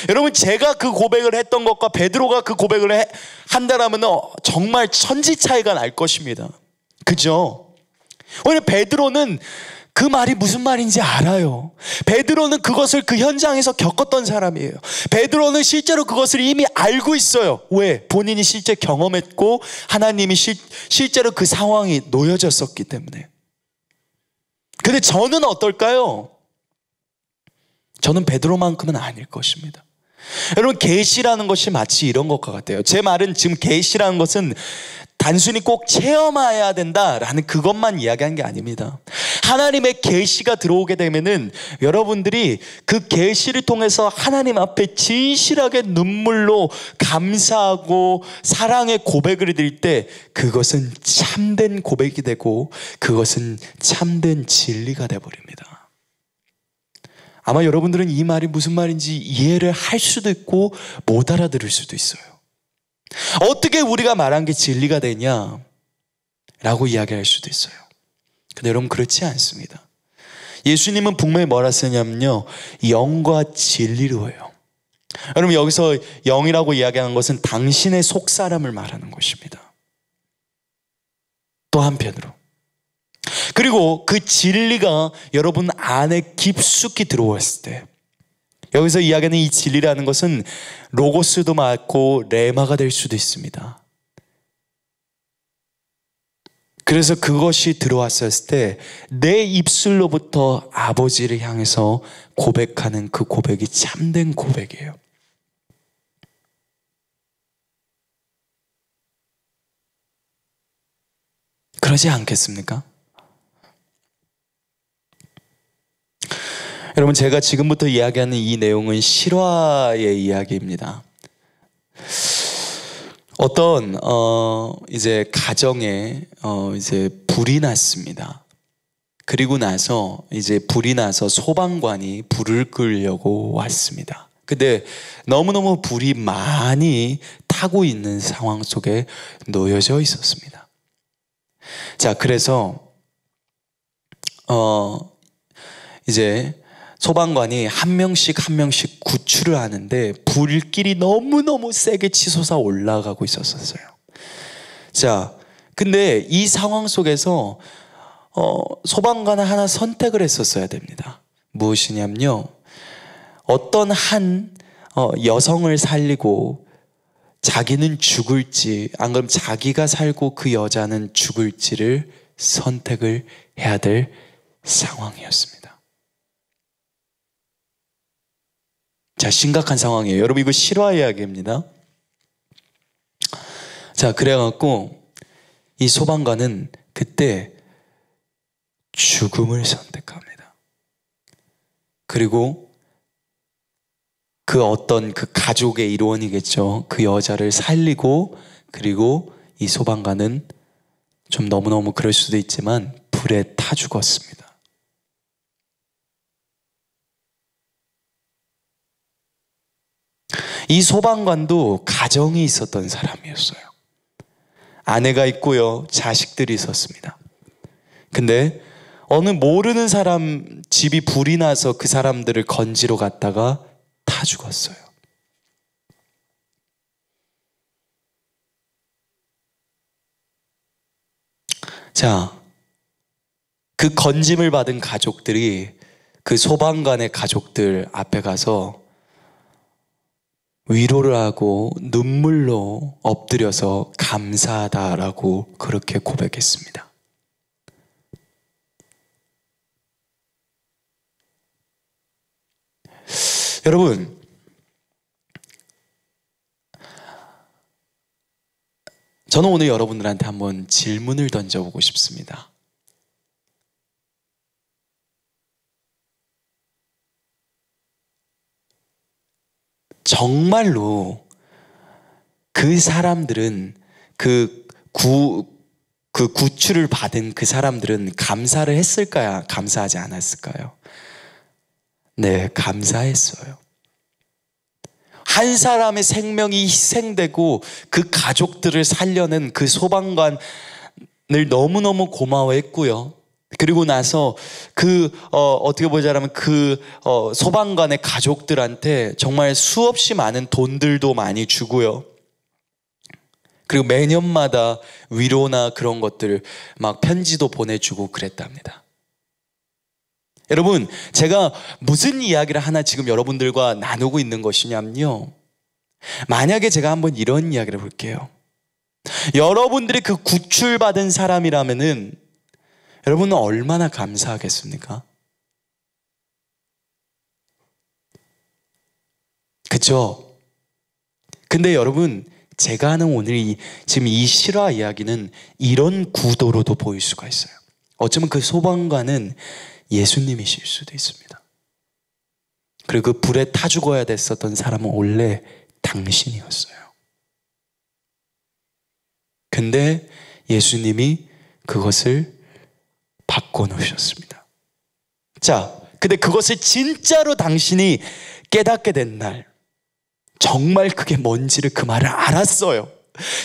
Speaker 1: 여러분, 제가 그 고백을 했던 것과 베드로가 그 고백을 한다라면 정말 천지 차이가 날 것입니다. 그죠? 오늘 베드로는 그 말이 무슨 말인지 알아요. 베드로는 그것을 그 현장에서 겪었던 사람이에요. 베드로는 실제로 그것을 이미 알고 있어요. 왜? 본인이 실제 경험했고 하나님이 실제로 그 상황이 놓여졌었기 때문에. 근데 저는 어떨까요? 저는 베드로만큼은 아닐 것입니다. 여러분, 계시라는 것이 마치 이런 것과 같아요. 제 말은 지금 계시라는 것은 단순히 꼭 체험해야 된다라는 그것만 이야기한 게 아닙니다. 하나님의 계시가 들어오게 되면은 여러분들이 그 계시를 통해서 하나님 앞에 진실하게 눈물로 감사하고 사랑의 고백을 드릴 때 그것은 참된 고백이 되고 그것은 참된 진리가 되어버립니다. 아마 여러분들은 이 말이 무슨 말인지 이해를 할 수도 있고 못 알아들을 수도 있어요. 어떻게 우리가 말한 게 진리가 되냐? 라고 이야기할 수도 있어요. 근데 여러분 그렇지 않습니다. 예수님은 분명히 뭐라 쓰냐면요, 영과 진리로 해요. 여러분 여기서 영이라고 이야기하는 것은 당신의 속사람을 말하는 것입니다. 또 한편으로 그리고 그 진리가 여러분 안에 깊숙이 들어왔을 때, 여기서 이야기하는 이 진리라는 것은 로고스도 맞고 레마가 될 수도 있습니다. 그래서 그것이 들어왔을 때 내 입술로부터 아버지를 향해서 고백하는 그 고백이 참된 고백이에요. 그러지 않겠습니까? 여러분 제가 지금부터 이야기하는 이 내용은 실화의 이야기입니다. 어떤 이제 가정에 이제 불이 났습니다. 그리고 나서 이제 불이 나서 소방관이 불을 끄려고 왔습니다. 근데 너무너무 불이 많이 타고 있는 상황 속에 놓여져 있었습니다. 자, 그래서 이제 소방관이 한 명씩 구출을 하는데 불길이 너무너무 세게 치솟아 올라가고 있었어요. 자, 근데 이 상황 속에서 소방관은 하나 선택을 했었어야 됩니다. 무엇이냐면요, 어떤 한 여성을 살리고 자기는 죽을지, 안 그러면 자기가 살고 그 여자는 죽을지를 선택을 해야 될 상황이었습니다. 자, 심각한 상황이에요. 여러분 이거 실화 이야기입니다. 자, 그래갖고 이 소방관은 그때 죽음을 선택합니다. 그리고 그 어떤 그 가족의 일원이겠죠, 그 여자를 살리고, 그리고 이 소방관은 좀 너무너무 그럴 수도 있지만 불에 타 죽었습니다. 이 소방관도 가정이 있었던 사람이었어요. 아내가 있고요, 자식들이 있었습니다. 근데 어느 모르는 사람 집이 불이 나서 그 사람들을 건지러 갔다가 타 죽었어요. 자, 그 건짐을 받은 가족들이 그 소방관의 가족들 앞에 가서 위로를 하고 눈물로 엎드려서 감사하다라고 그렇게 고백했습니다. 여러분, 저는 오늘 여러분들한테 한번 질문을 던져보고 싶습니다. 정말로 그 사람들은 구출을 받은 그 사람들은 감사를 했을까요? 감사하지 않았을까요? 네, 감사했어요. 한 사람의 생명이 희생되고 그 가족들을 살려낸 그 소방관을 너무너무 고마워했고요. 그리고 나서 어떻게 보자면 소방관의 가족들한테 정말 수없이 많은 돈들도 많이 주고요. 그리고 매년마다 위로나 그런 것들 막 편지도 보내주고 그랬답니다. 여러분, 제가 무슨 이야기를 하나 지금 여러분들과 나누고 있는 것이냐면요, 만약에 제가 한번 이런 이야기를 볼게요. 여러분들이 그 구출받은 사람이라면은 여러분은 얼마나 감사하겠습니까? 그쵸? 근데 여러분, 제가 하는 오늘 지금 이 실화 이야기는 이런 구도로도 보일 수가 있어요.
Speaker 2: 어쩌면 그 소방관은 예수님이실 수도 있습니다. 그리고 그 불에 타 죽어야 됐었던 사람은 원래 당신이었어요. 근데 예수님이 그것을 바꿔놓으셨습니다. 자, 근데 그것을 진짜로 당신이 깨닫게 된 날, 정말 그게 뭔지를 그 말을 알았어요.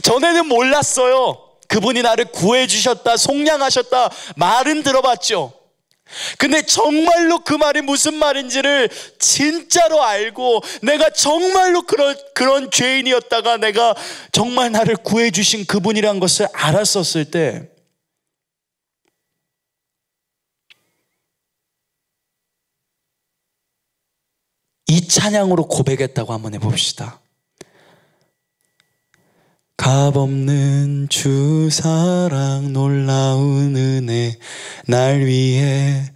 Speaker 2: 전에는 몰랐어요. 그분이 나를 구해주셨다, 속량하셨다 말은 들어봤죠. 근데 정말로 그 말이 무슨 말인지를 진짜로 알고, 내가 정말로 그런 죄인이었다가 내가 정말 나를 구해주신 그분이란 것을 알았었을 때, 이 찬양으로 고백했다고 한번 해봅시다. 값없는 주 사랑 놀라운 은혜 날 위해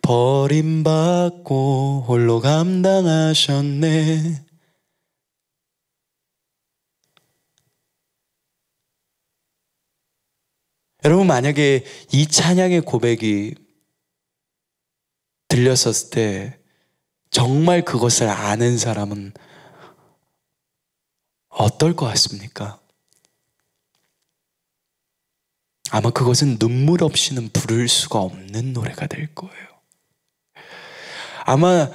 Speaker 2: 버림받고 홀로 감당하셨네. 여러분, 만약에 이 찬양의 고백이 들렸었을 때 정말 그것을 아는 사람은 어떨 것 같습니까? 아마 그것은 눈물 없이는 부를 수가 없는 노래가 될 거예요. 아마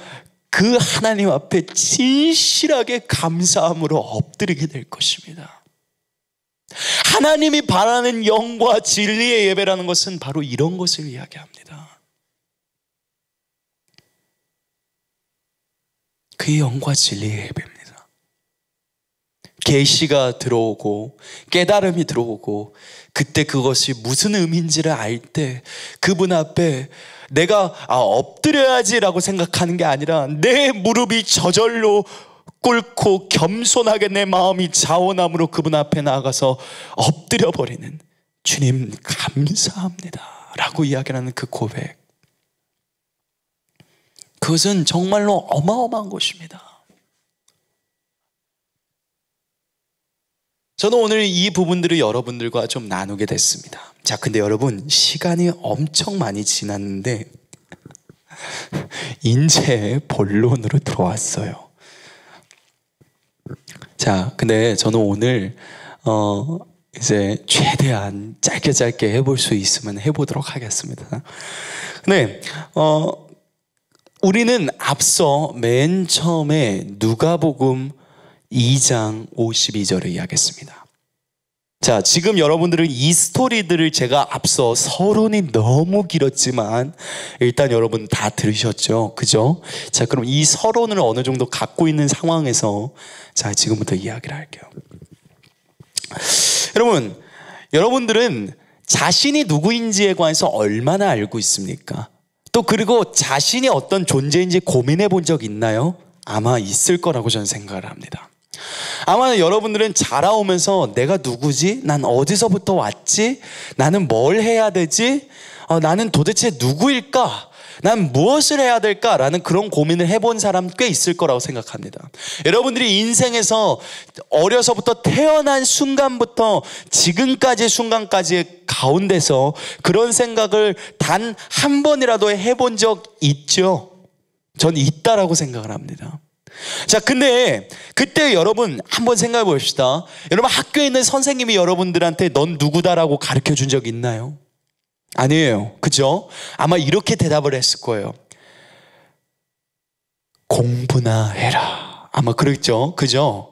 Speaker 2: 그 하나님 앞에 진실하게 감사함으로 엎드리게 될 것입니다. 하나님이 바라는 영과 진리의 예배라는 것은 바로 이런 것을 이야기합니다. 그의 영과 진리의 예배입니다. 계시가 들어오고 깨달음이 들어오고, 그때 그것이 무슨 의미인지를 알 때 그분 앞에 내가 엎드려야지라고 생각하는 게 아니라 내 무릎이 저절로 꿇고 겸손하게 내 마음이 자원함으로 그분 앞에 나아가서 엎드려버리는, 주님 감사합니다 라고 이야기하는 그 고백, 그것은 정말로 어마어마한 것입니다. 저는 오늘 이 부분들을 여러분들과 좀 나누게 됐습니다. 자, 근데 여러분, 시간이 엄청 많이 지났는데 이제 본론으로 들어왔어요. 자, 근데 저는 오늘 이제 최대한 짧게 해볼 수 있으면 해보도록 하겠습니다. 근데 우리는 앞서 맨 처음에 누가복음 2장 52절을 이야기했습니다. 자, 지금 여러분들은 이 스토리들을 제가 앞서 서론이 너무 길었지만 일단 여러분 다 들으셨죠? 그죠? 자, 그럼 이 서론을 어느 정도 갖고 있는 상황에서 자, 지금부터 이야기를 할게요. 여러분들은 자신이 누구인지에 관해서 얼마나 알고 있습니까? 또 그리고 자신이 어떤 존재인지 고민해 본 적 있나요? 아마 있을 거라고 저는 생각을 합니다. 아마 여러분들은 자라오면서 내가 누구지? 난 어디서부터 왔지? 나는 뭘 해야 되지? 나는 도대체 누구일까? 난 무엇을 해야 될까? 라는 그런 고민을 해본 사람 꽤 있을 거라고 생각합니다. 여러분들이 인생에서 어려서부터 태어난 순간부터 지금까지 순간까지의 가운데서 그런 생각을 단 한 번이라도 해본 적 있죠? 전 있다라고 생각을 합니다. 자, 근데 그때 여러분 한번 생각해 봅시다. 여러분, 학교에 있는 선생님이 여러분들한테 넌 누구다라고 가르쳐 준 적 있나요? 아니에요. 그죠? 아마 이렇게 대답을 했을 거예요. 공부나 해라. 아마 그랬죠. 그죠?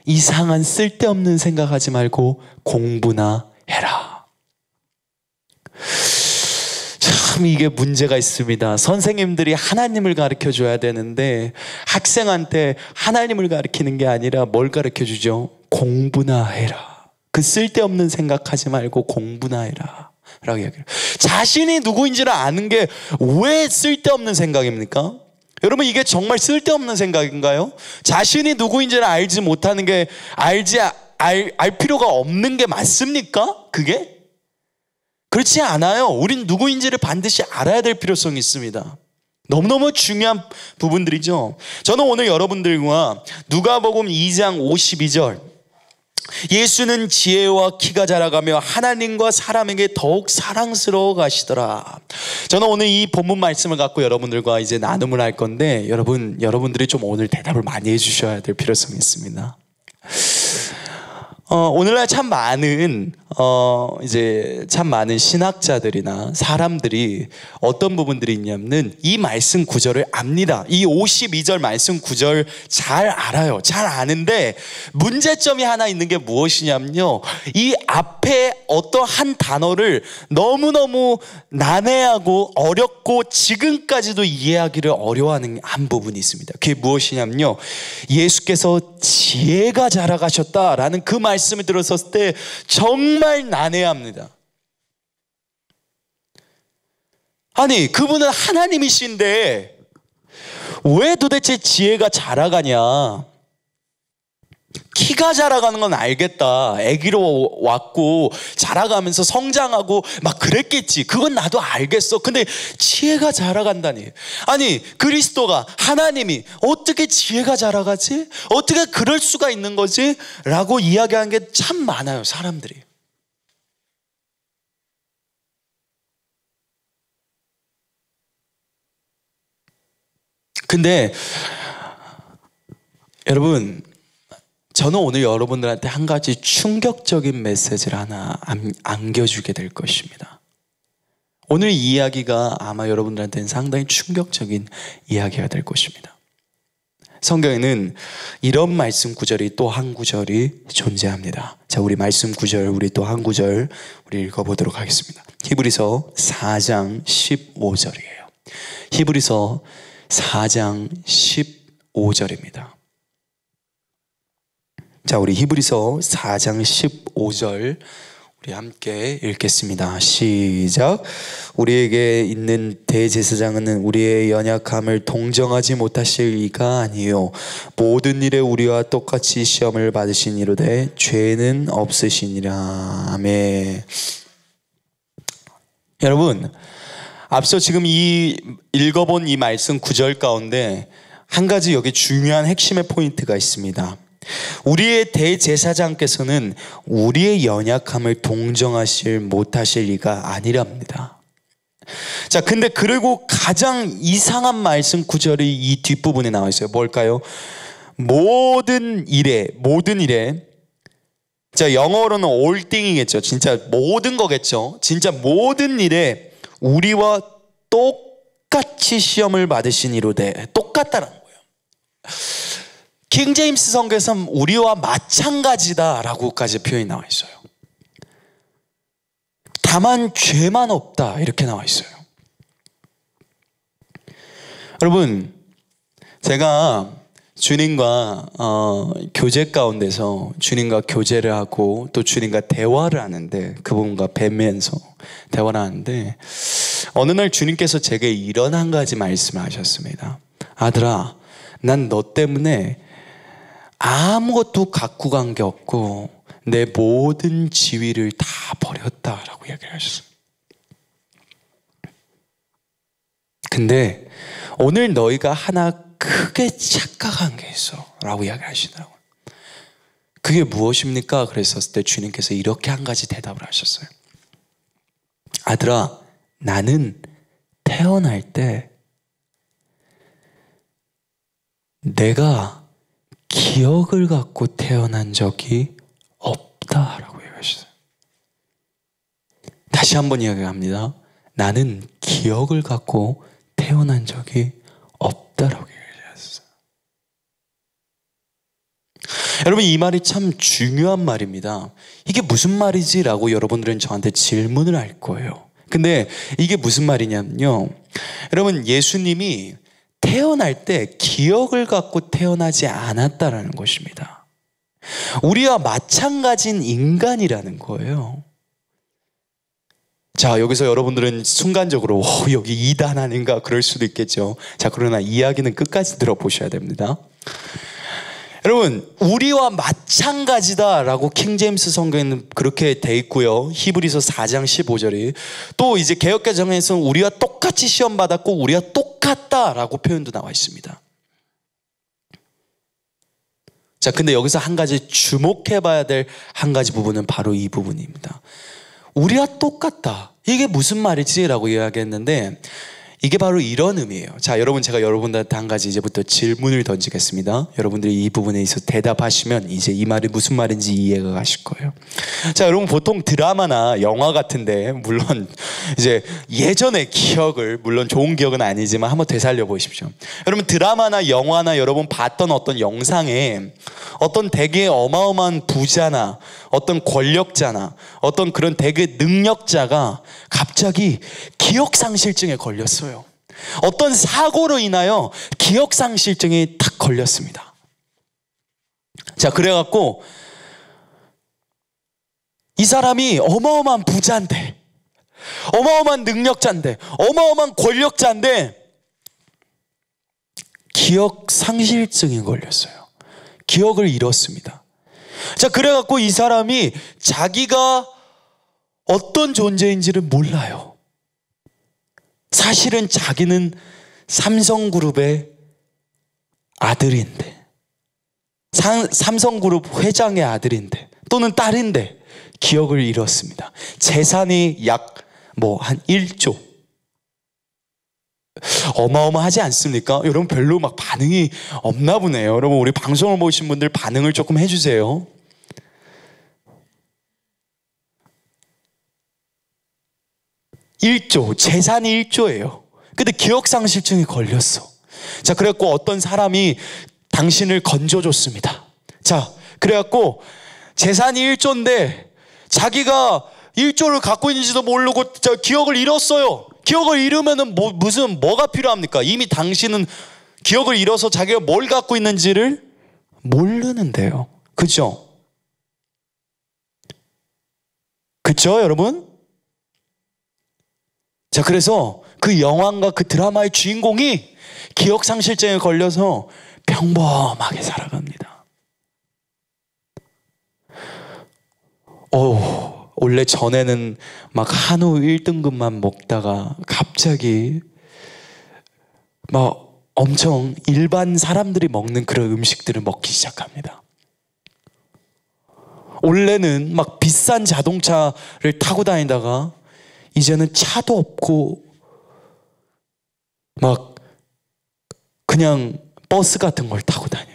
Speaker 2: 이상한 쓸데없는 생각하지 말고 공부나 해라. 참 이게 문제가 있습니다. 선생님들이 하나님을 가르쳐 줘야 되는데 학생한테 하나님을 가르치는 게 아니라 뭘 가르쳐 주죠? 공부나 해라. 그 쓸데없는 생각하지 말고 공부나 해라 라고 이야기해요. 자신이 누구인지를 아는 게 왜 쓸데없는 생각입니까? 여러분, 이게 정말 쓸데없는 생각인가요? 자신이 누구인지를 알지 못하는 게 알 필요가 없는 게 맞습니까? 그게? 그렇지 않아요. 우린 누구인지를 반드시 알아야 될 필요성이 있습니다. 너무너무 중요한 부분들이죠. 저는 오늘 여러분들과 누가복음 2장 52절 예수는 지혜와 키가 자라가며 하나님과 사람에게 더욱 사랑스러워 가시더라. 저는 오늘 이 본문 말씀을 갖고 여러분들과 이제 나눔을 할 건데 여러분들이 좀 오늘 대답을 많이 해주셔야 될 필요성이 있습니다. 오늘날 참 많은 신학자들이나 사람들이 어떤 부분들이 있냐면 이 말씀 구절을 압니다. 이 52절 말씀 구절 잘 알아요. 잘 아는데 문제점이 하나 있는 게 무엇이냐면요, 이 앞에 어떤 한 단어를 너무너무 난해하고 어렵고 지금까지도 이해하기를 어려워하는 한 부분이 있습니다. 그게 무엇이냐면요, 예수께서 지혜가 자라가셨다라는 그 말씀을 들었을 때 정말 난해합니다. 아니, 그분은 하나님이신데 왜 도대체 지혜가 자라가냐? 키가 자라가는 건 알겠다. 아기로 왔고 자라가면서 성장하고 막 그랬겠지. 그건 나도 알겠어. 근데 지혜가 자라간다니. 아니, 그리스도가, 하나님이 어떻게 지혜가 자라가지? 어떻게 그럴 수가 있는 거지? 라고 이야기하는 게 참 많아요, 사람들이. 근데 여러분, 저는 오늘 여러분들한테 한 가지 충격적인 메시지를 하나 안겨주게 될 것입니다. 오늘 이 이야기가 아마 여러분들한테는 상당히 충격적인 이야기가 될 것입니다. 성경에는 이런 말씀 구절이 또 한 구절이 존재합니다. 자, 우리 말씀 구절, 우리 또 한 구절 우리 읽어보도록 하겠습니다. 히브리서 4장 15절이에요. 히브리서 4장 15절입니다. 자, 우리 히브리서 4장 15절 우리 함께 읽겠습니다. 시작. 우리에게 있는 대제사장은 우리의 연약함을 동정하지 못하실 이가 아니요 모든 일에 우리와 똑같이 시험을 받으시니로되 죄는 없으시니라. 아멘. 여러분, 앞서 지금 이 읽어본 이 말씀 구절 가운데 한 가지 여기 중요한 핵심의 포인트가 있습니다. 우리의 대제사장께서는 우리의 연약함을 동정하실 못하실 리가 아니랍니다. 자, 근데 그리고 가장 이상한 말씀 구절이 이 뒷부분에 나와 있어요. 뭘까요? 모든 일에. 자, 영어로는 all thing이겠죠. 진짜 모든 거겠죠. 진짜 모든 일에 우리와 똑같이 시험을 받으시니로되. 똑같다는 거예요. 킹 제임스 성경에서는 우리와 마찬가지다라고까지 표현이 나와 있어요. 다만 죄만 없다 이렇게 나와 있어요. 여러분, 제가 주님과 교제 가운데서 주님과 교제를 하고 또 주님과 대화를 하는데, 그분과 뵈면서 대화를 하는데 어느 날 주님께서 제게 이런 한 가지 말씀을 하셨습니다. 아들아, 난 너 때문에 아무것도 갖고 간 게 없고 내 모든 지위를 다 버렸다라고 이야기를 하셨어요. 근데 오늘 너희가 하나 크게 착각한 게 있어 라고 이야기를 하시더라고요. 그게 무엇입니까? 그랬었을 때 주님께서 이렇게 한 가지 대답을 하셨어요. 아들아, 나는 태어날 때 내가 기억을 갖고 태어난 적이 없다라고 얘기하셨어요. 다시 한번 이야기합니다. 나는 기억을 갖고 태어난 적이 없다라고 얘기하셨어요. 여러분, 이 말이 참 중요한 말입니다. 이게 무슨 말이지? 라고 여러분들은 저한테 질문을 할 거예요. 근데 이게 무슨 말이냐면요, 여러분, 예수님이 태어날 때 기억을 갖고 태어나지 않았다라는 것입니다. 우리와 마찬가지인 인간이라는 거예요. 자, 여기서 여러분들은 순간적으로 여기 이단 아닌가 그럴 수도 있겠죠. 자, 그러나 이야기는 끝까지 들어보셔야 됩니다. 여러분, 우리와 마찬가지다라고 킹제임스 성경에는 그렇게 돼 있고요. 히브리서 4장 15절이 또 이제 개역개정에서는 우리와 똑같이 시험 받았고 우리와 똑같다라고 표현도 나와 있습니다. 자, 근데 여기서 한 가지 주목해 봐야 될 한 가지 부분은 바로 이 부분입니다. 우리와 똑같다. 이게 무슨 말이지? 라고 이야기했는데 이게 바로 이런 의미예요. 자, 여러분, 제가 여러분들한테 한 가지 이제부터 질문을 던지겠습니다. 여러분들이 이 부분에 있어서 대답하시면 이제 이 말이 무슨 말인지 이해가 가실 거예요. 자, 여러분, 보통 드라마나 영화 같은데 물론 이제 예전의 기억을, 물론 좋은 기억은 아니지만 한번 되살려 보십시오. 여러분, 드라마나 영화나 여러분 봤던 어떤 영상에 어떤 되게 어마어마한 부자나 어떤 권력자나 어떤 그런 되게 능력자가 갑자기 기억상실증에 걸렸어요. 어떤 사고로 인하여 기억상실증이 탁 걸렸습니다. 자, 그래갖고 이 사람이 어마어마한 부자인데, 어마어마한 능력자인데, 어마어마한 권력자인데 기억상실증이 걸렸어요. 기억을 잃었습니다. 자, 그래갖고 이 사람이 자기가 어떤 존재인지를 몰라요. 사실은 자기는 삼성그룹의 아들인데, 삼성그룹 회장의 아들인데 또는 딸인데 기억을 잃었습니다. 재산이 약 한 1조. 어마어마하지 않습니까? 여러분, 별로 막 반응이 없나 보네요. 여러분, 우리 방송을 보신 분들 반응을 조금 해주세요. 재산이 1조예요. 근데 기억상실증이 걸렸어. 자, 그래갖고 어떤 사람이 당신을 건져줬습니다. 자, 그래갖고 재산이 1조인데 자기가 1조를 갖고 있는지도 모르고 기억을 잃었어요. 기억을 잃으면은 뭐가 필요합니까? 이미 당신은 기억을 잃어서 자기가 뭘 갖고 있는지를 모르는데요. 그죠? 그죠, 여러분? 자, 그래서 그 영화과 그 드라마의 주인공이 기억상실증에 걸려서 평범하게 살아갑니다. 원래 전에는 막 한우 1등급만 먹다가 갑자기 막 엄청 일반 사람들이 먹는 그런 음식들을 먹기 시작합니다. 원래는 막 비싼 자동차를 타고 다니다가 이제는 차도 없고 막 그냥 버스 같은 걸 타고 다녀요.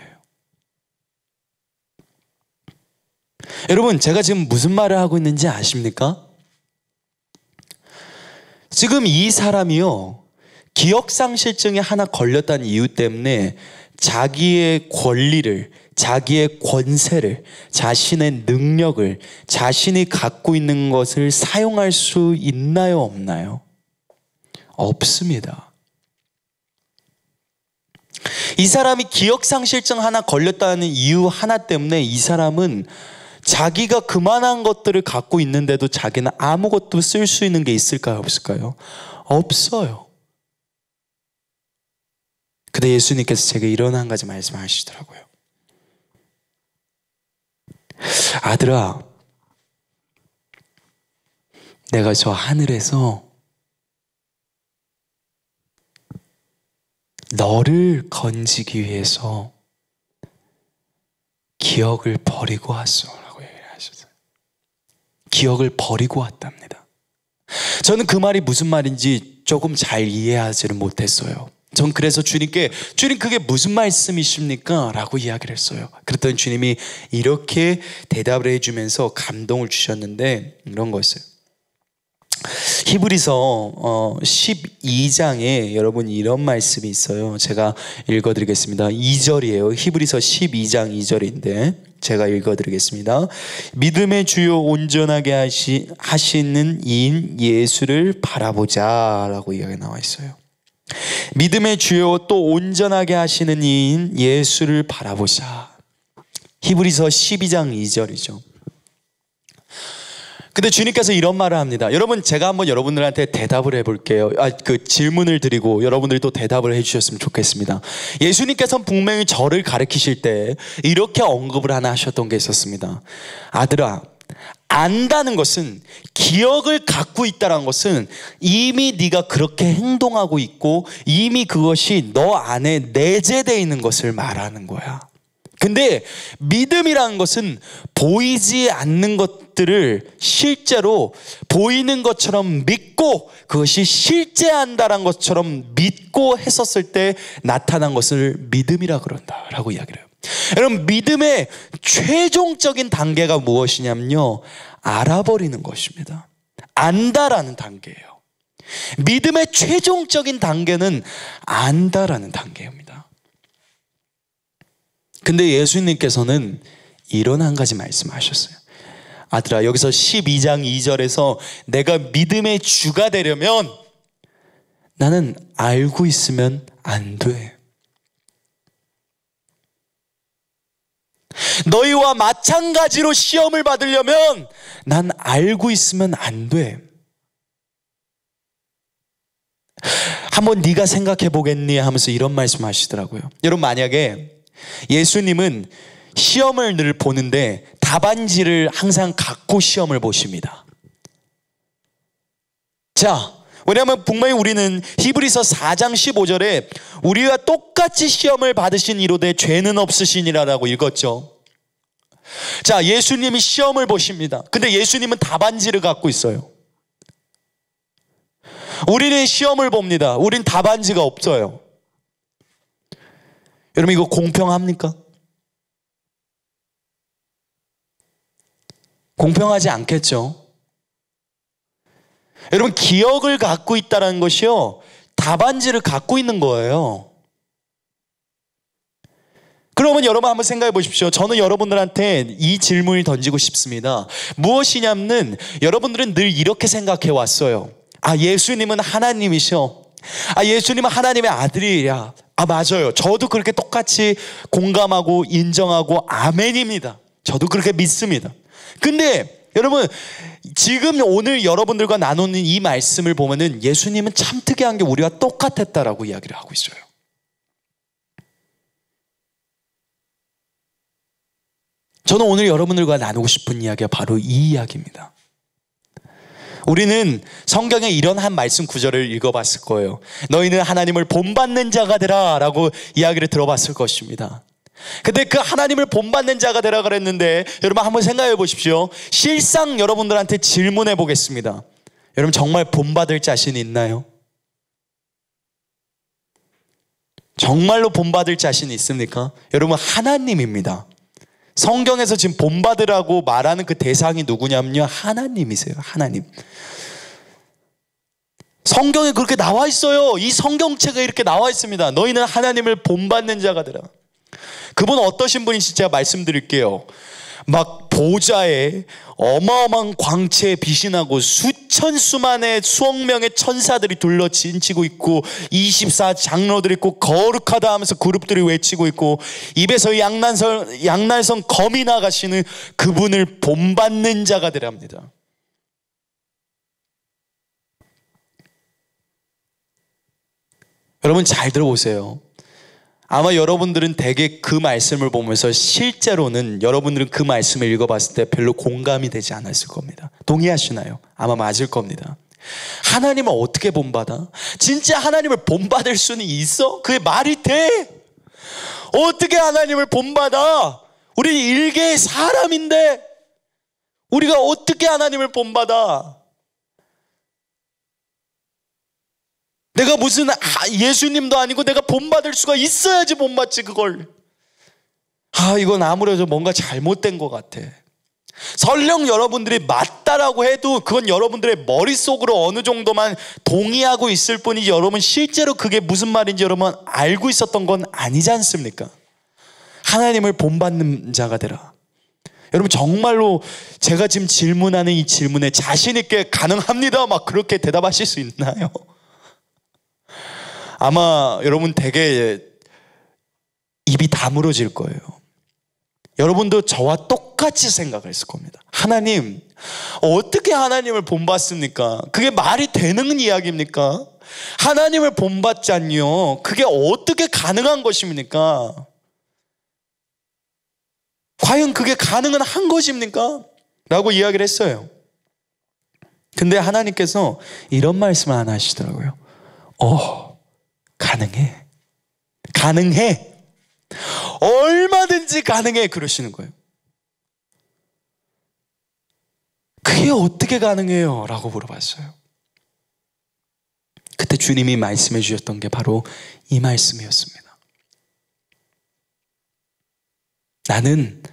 Speaker 2: 여러분, 제가 지금 무슨 말을 하고 있는지 아십니까? 지금 이 사람이요, 기억상실증에 하나 걸렸다는 이유 때문에 자기의 권리를, 자기의 권세를, 자신의 능력을, 자신이 갖고 있는 것을 사용할 수 있나요, 없나요? 없습니다. 이 사람이 기억상실증 하나 걸렸다는 이유 하나 때문에 이 사람은 자기가 그만한 것들을 갖고 있는데도 자기는 아무것도 쓸 수 있는 게 있을까요, 없을까요? 없어요. 근데 예수님께서 제게 이런 한 가지 말씀하시더라고요. 아들아, 내가 저 하늘에서 너를 건지기 위해서 기억을 버리고 왔어 라고 얘기를 하셨어요. 기억을 버리고 왔답니다. 저는 그 말이 무슨 말인지 조금 잘 이해하지를 못했어요. 전 그래서 주님께, 주님 그게 무슨 말씀이십니까? 라고 이야기를 했어요. 그랬더니 주님이 이렇게 대답을 해주면서 감동을 주셨는데 이런 거였어요. 히브리서 12장에 여러분 이런 말씀이 있어요. 제가 읽어드리겠습니다. 2절이에요. 히브리서 12장 2절인데 제가 읽어드리겠습니다. 믿음의 주요 온전하게 하시는 이인 예수를 바라보자 라고 이야기가 나와 있어요. 믿음의 주요 또 온전하게 하시는 이인 예수를 바라보자. 히브리서 12장 2절이죠. 근데 주님께서 이런 말을 합니다. 여러분, 제가 한번 여러분들한테 대답을 해볼게요. 그 질문을 드리고 여러분들이 또 대답을 해주셨으면 좋겠습니다. 예수님께서는 분명히 저를 가르치실 때 이렇게 언급을 하나 하셨던 게 있었습니다. 아들아, 안다는 것은, 기억을 갖고 있다는 것은 이미 네가 그렇게 행동하고 있고 이미 그것이 너 안에 내재되어 있는 것을 말하는 거야. 근데 믿음이라는 것은 보이지 않는 것들을 실제로 보이는 것처럼 믿고 그것이 실제한다는 것처럼 믿고 했었을 때 나타난 것을 믿음이라 그런다라고 이야기를 해요. 여러분, 믿음의 최종적인 단계가 무엇이냐면요, 알아버리는 것입니다. 안다라는 단계예요. 믿음의 최종적인 단계는 안다라는 단계입니다. 근데 예수님께서는 이런 한 가지 말씀하셨어요. 아들아, 여기서 12장 2절에서 내가 믿음의 주가 되려면 나는 알고 있으면 안 돼. 너희와 마찬가지로 시험을 받으려면 난 알고 있으면 안 돼. 한번 네가 생각해 보겠니 하면서 이런 말씀 하시더라고요. 여러분, 만약에 예수님은 시험을 늘 보는데 답안지를 항상 갖고 시험을 보십니다. 자, 왜냐하면 분명히 우리는 히브리서 4장 15절에 우리와 똑같이 시험을 받으신 이로되 죄는 없으시니라라고 읽었죠. 자, 예수님이 시험을 보십니다. 근데 예수님은 답안지를 갖고 있어요. 우리는 시험을 봅니다. 우린 답안지가 없어요. 여러분, 이거 공평합니까? 공평하지 않겠죠. 여러분, 기억을 갖고 있다는 것이요, 답안지를 갖고 있는 거예요. 그러면 여러분 한번 생각해 보십시오. 저는 여러분들한테 이 질문을 던지고 싶습니다. 무엇이냐면, 여러분들은 늘 이렇게 생각해 왔어요. 아, 예수님은 하나님이셔. 아, 예수님은 하나님의 아들이야. 아, 맞아요. 저도 그렇게 똑같이 공감하고 인정하고 아멘입니다. 저도 그렇게 믿습니다. 근데 여러분, 지금 오늘 여러분들과 나누는 이 말씀을 보면은 예수님은 참 특이한 게 우리와 똑같았다라고 이야기를 하고 있어요. 저는 오늘 여러분들과 나누고 싶은 이야기가 바로 이 이야기입니다. 우리는 성경에 이런 한 말씀 구절을 읽어봤을 거예요. 너희는 하나님을 본받는 자가 되라 라고 이야기를 들어봤을 것입니다. 근데 그 하나님을 본받는 자가 되라 그랬는데, 여러분 한번 생각해 보십시오. 실상 여러분들한테 질문해 보겠습니다. 여러분, 정말 본받을 자신 있나요? 정말로 본받을 자신 있습니까? 여러분, 하나님입니다. 성경에서 지금 본받으라고 말하는 그 대상이 누구냐면요, 하나님이세요. 하나님. 성경에 그렇게 나와 있어요. 이 성경책에 이렇게 나와 있습니다. 너희는 하나님을 본받는 자가 되라. 그분 어떠신 분인지 제가 말씀드릴게요. 막 보좌에 어마어마한 광채에 빛이 나고 수천 수만의 수억 명의 천사들이 둘러진치고 있고 24 장로들이 있고 거룩하다 하면서 그룹들이 외치고 있고 입에서 양날선 검이 나가시는 그분을 본받는 자가 되랍니다. 여러분 잘 들어보세요. 아마 여러분들은 대개 그 말씀을 보면서 실제로는 여러분들은 그 말씀을 읽어봤을 때 별로 공감이 되지 않았을 겁니다. 동의하시나요? 아마 맞을 겁니다. 하나님을 어떻게 본받아? 진짜 하나님을 본받을 수는 있어? 그게 말이 돼? 어떻게 하나님을 본받아? 우리 일개의 사람인데 우리가 어떻게 하나님을 본받아? 내가 무슨 예수님도 아니고 내가 본받을 수가 있어야지 본받지 그걸. 이건 아무래도 뭔가 잘못된 것 같아. 설령 여러분들이 맞다라고 해도 그건 여러분들의 머릿속으로 어느 정도만 동의하고 있을 뿐이지 여러분 실제로 그게 무슨 말인지 여러분 알고 있었던 건 아니지 않습니까? 하나님을 본받는 자가 되라. 여러분 정말로 제가 지금 질문하는 이 질문에 자신 있게 가능합니다 막 그렇게 대답하실 수 있나요? 아마 여러분 되게 입이 다물어질 거예요. 여러분도 저와 똑같이 생각했을 겁니다. 하나님, 어떻게 하나님을 본받습니까? 그게 말이 되는 이야기입니까? 하나님을 본받자니요, 그게 어떻게 가능한 것입니까? 과연 그게 가능은 한 것입니까? 라고 이야기를 했어요. 근데 하나님께서 이런 말씀을 하나 하시더라고요. 가능해. 가능해. 얼마든지 가능해 그러시는 거예요. 그게 어떻게 가능해요? 라고 물어봤어요. 그때 주님이 말씀해 주셨던 게 바로 이 말씀이었습니다. 나는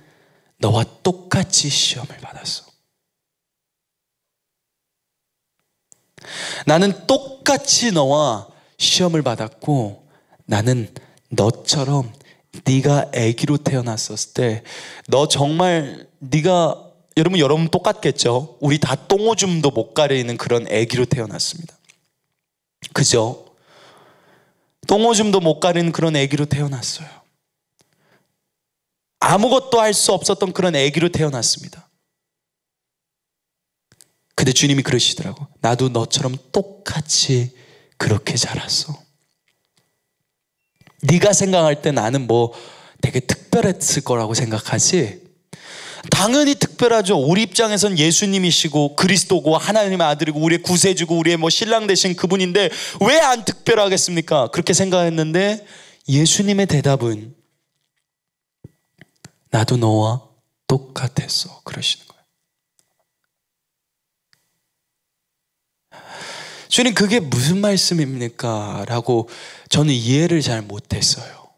Speaker 2: 너와 똑같이 시험을 받았어. 나는 똑같이 너와 시험을 받았고, 나는 너처럼 네가 아기로 태어났었을 때 너 정말 네가 여러분 똑같겠죠? 우리 다 똥오줌도 못 가리는 그런 아기로 태어났습니다. 그죠? 똥오줌도 못 가리는 그런 아기로 태어났어요. 아무것도 할 수 없었던 그런 아기로 태어났습니다. 근데 주님이 그러시더라고. 나도 너처럼 똑같이 그렇게 자랐어. 네가 생각할 때 나는 뭐 되게 특별했을 거라고 생각하지? 당연히 특별하죠. 우리 입장에선 예수님이시고 그리스도고 하나님의 아들이고 우리의 구세주고 우리의 뭐 신랑 되신 그분인데 왜 안 특별하겠습니까? 그렇게 생각했는데 예수님의 대답은 나도 너와 똑같았어 그러시는 거예요. 주님 그게 무슨 말씀입니까? 라고 저는 이해를 잘 못했어요.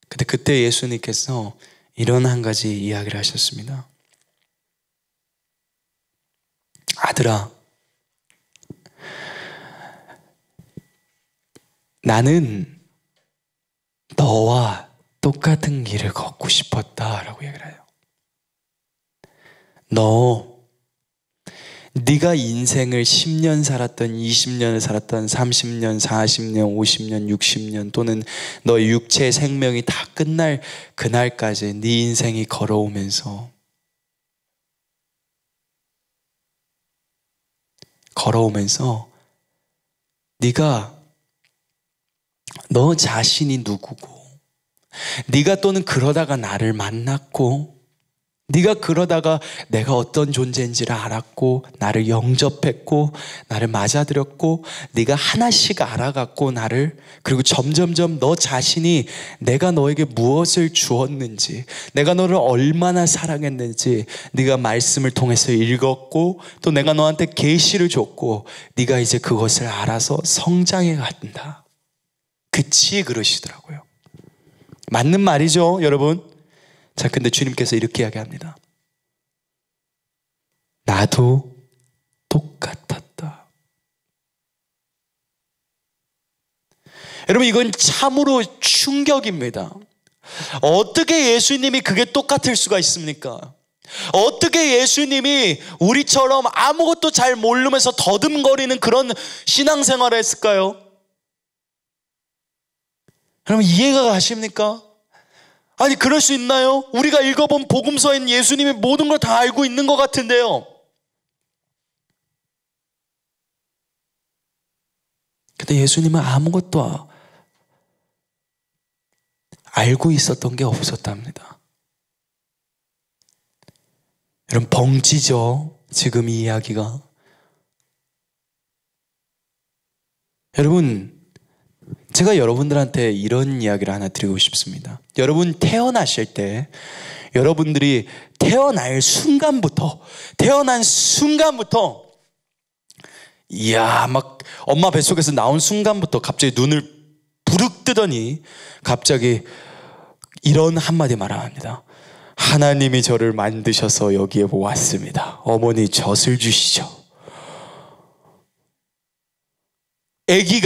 Speaker 2: 근데 그때 예수님께서 이런 한 가지 이야기를 하셨습니다. 아들아, 나는 너와 똑같은 길을 걷고 싶었다라고 얘기를 해요. 네가 인생을 10년 살았던, 20년을 살았던, 30년, 40년, 50년, 60년 또는 너의 육체의 생명이 다 끝날 그날까지 네 인생이 걸어오면서 네가 너 자신이 누구고, 네가 또는 그러다가 나를 만났고, 네가 그러다가 내가 어떤 존재인지를 알았고 나를 영접했고 나를 맞아들였고 네가 하나씩 알아갔고 나를, 그리고 점점점 너 자신이 내가 너에게 무엇을 주었는지, 내가 너를 얼마나 사랑했는지 네가 말씀을 통해서 읽었고 또 내가 너한테 계시를 줬고 네가 이제 그것을 알아서 성장해 간다. 그치 그러시더라고요. 맞는 말이죠 여러분. 자, 근데 주님께서 이렇게 이야기합니다. 나도 똑같았다. 여러분 이건 참으로 충격입니다. 어떻게 예수님이 그게 똑같을 수가 있습니까? 어떻게 예수님이 우리처럼 아무것도 잘 모르면서 더듬거리는 그런 신앙생활을 했을까요? 여러분 이해가 가십니까? 아니 그럴 수 있나요? 우리가 읽어본 복음서에는 예수님이 모든 걸 다 알고 있는 것 같은데요. 근데 예수님은 아무것도 알고 있었던 게 없었답니다. 여러분 벙찌죠 지금 이 이야기가. 여러분 제가 여러분들한테 이런 이야기를 하나 드리고 싶습니다. 여러분 태어나실 때 여러분들이 태어난 순간부터 이야 막 엄마 뱃속에서 나온 순간부터 갑자기 눈을 부릅 뜨더니 갑자기 이런 한마디 말합니다. 하나님이 저를 만드셔서 여기에 왔습니다. 어머니 젖을 주시죠.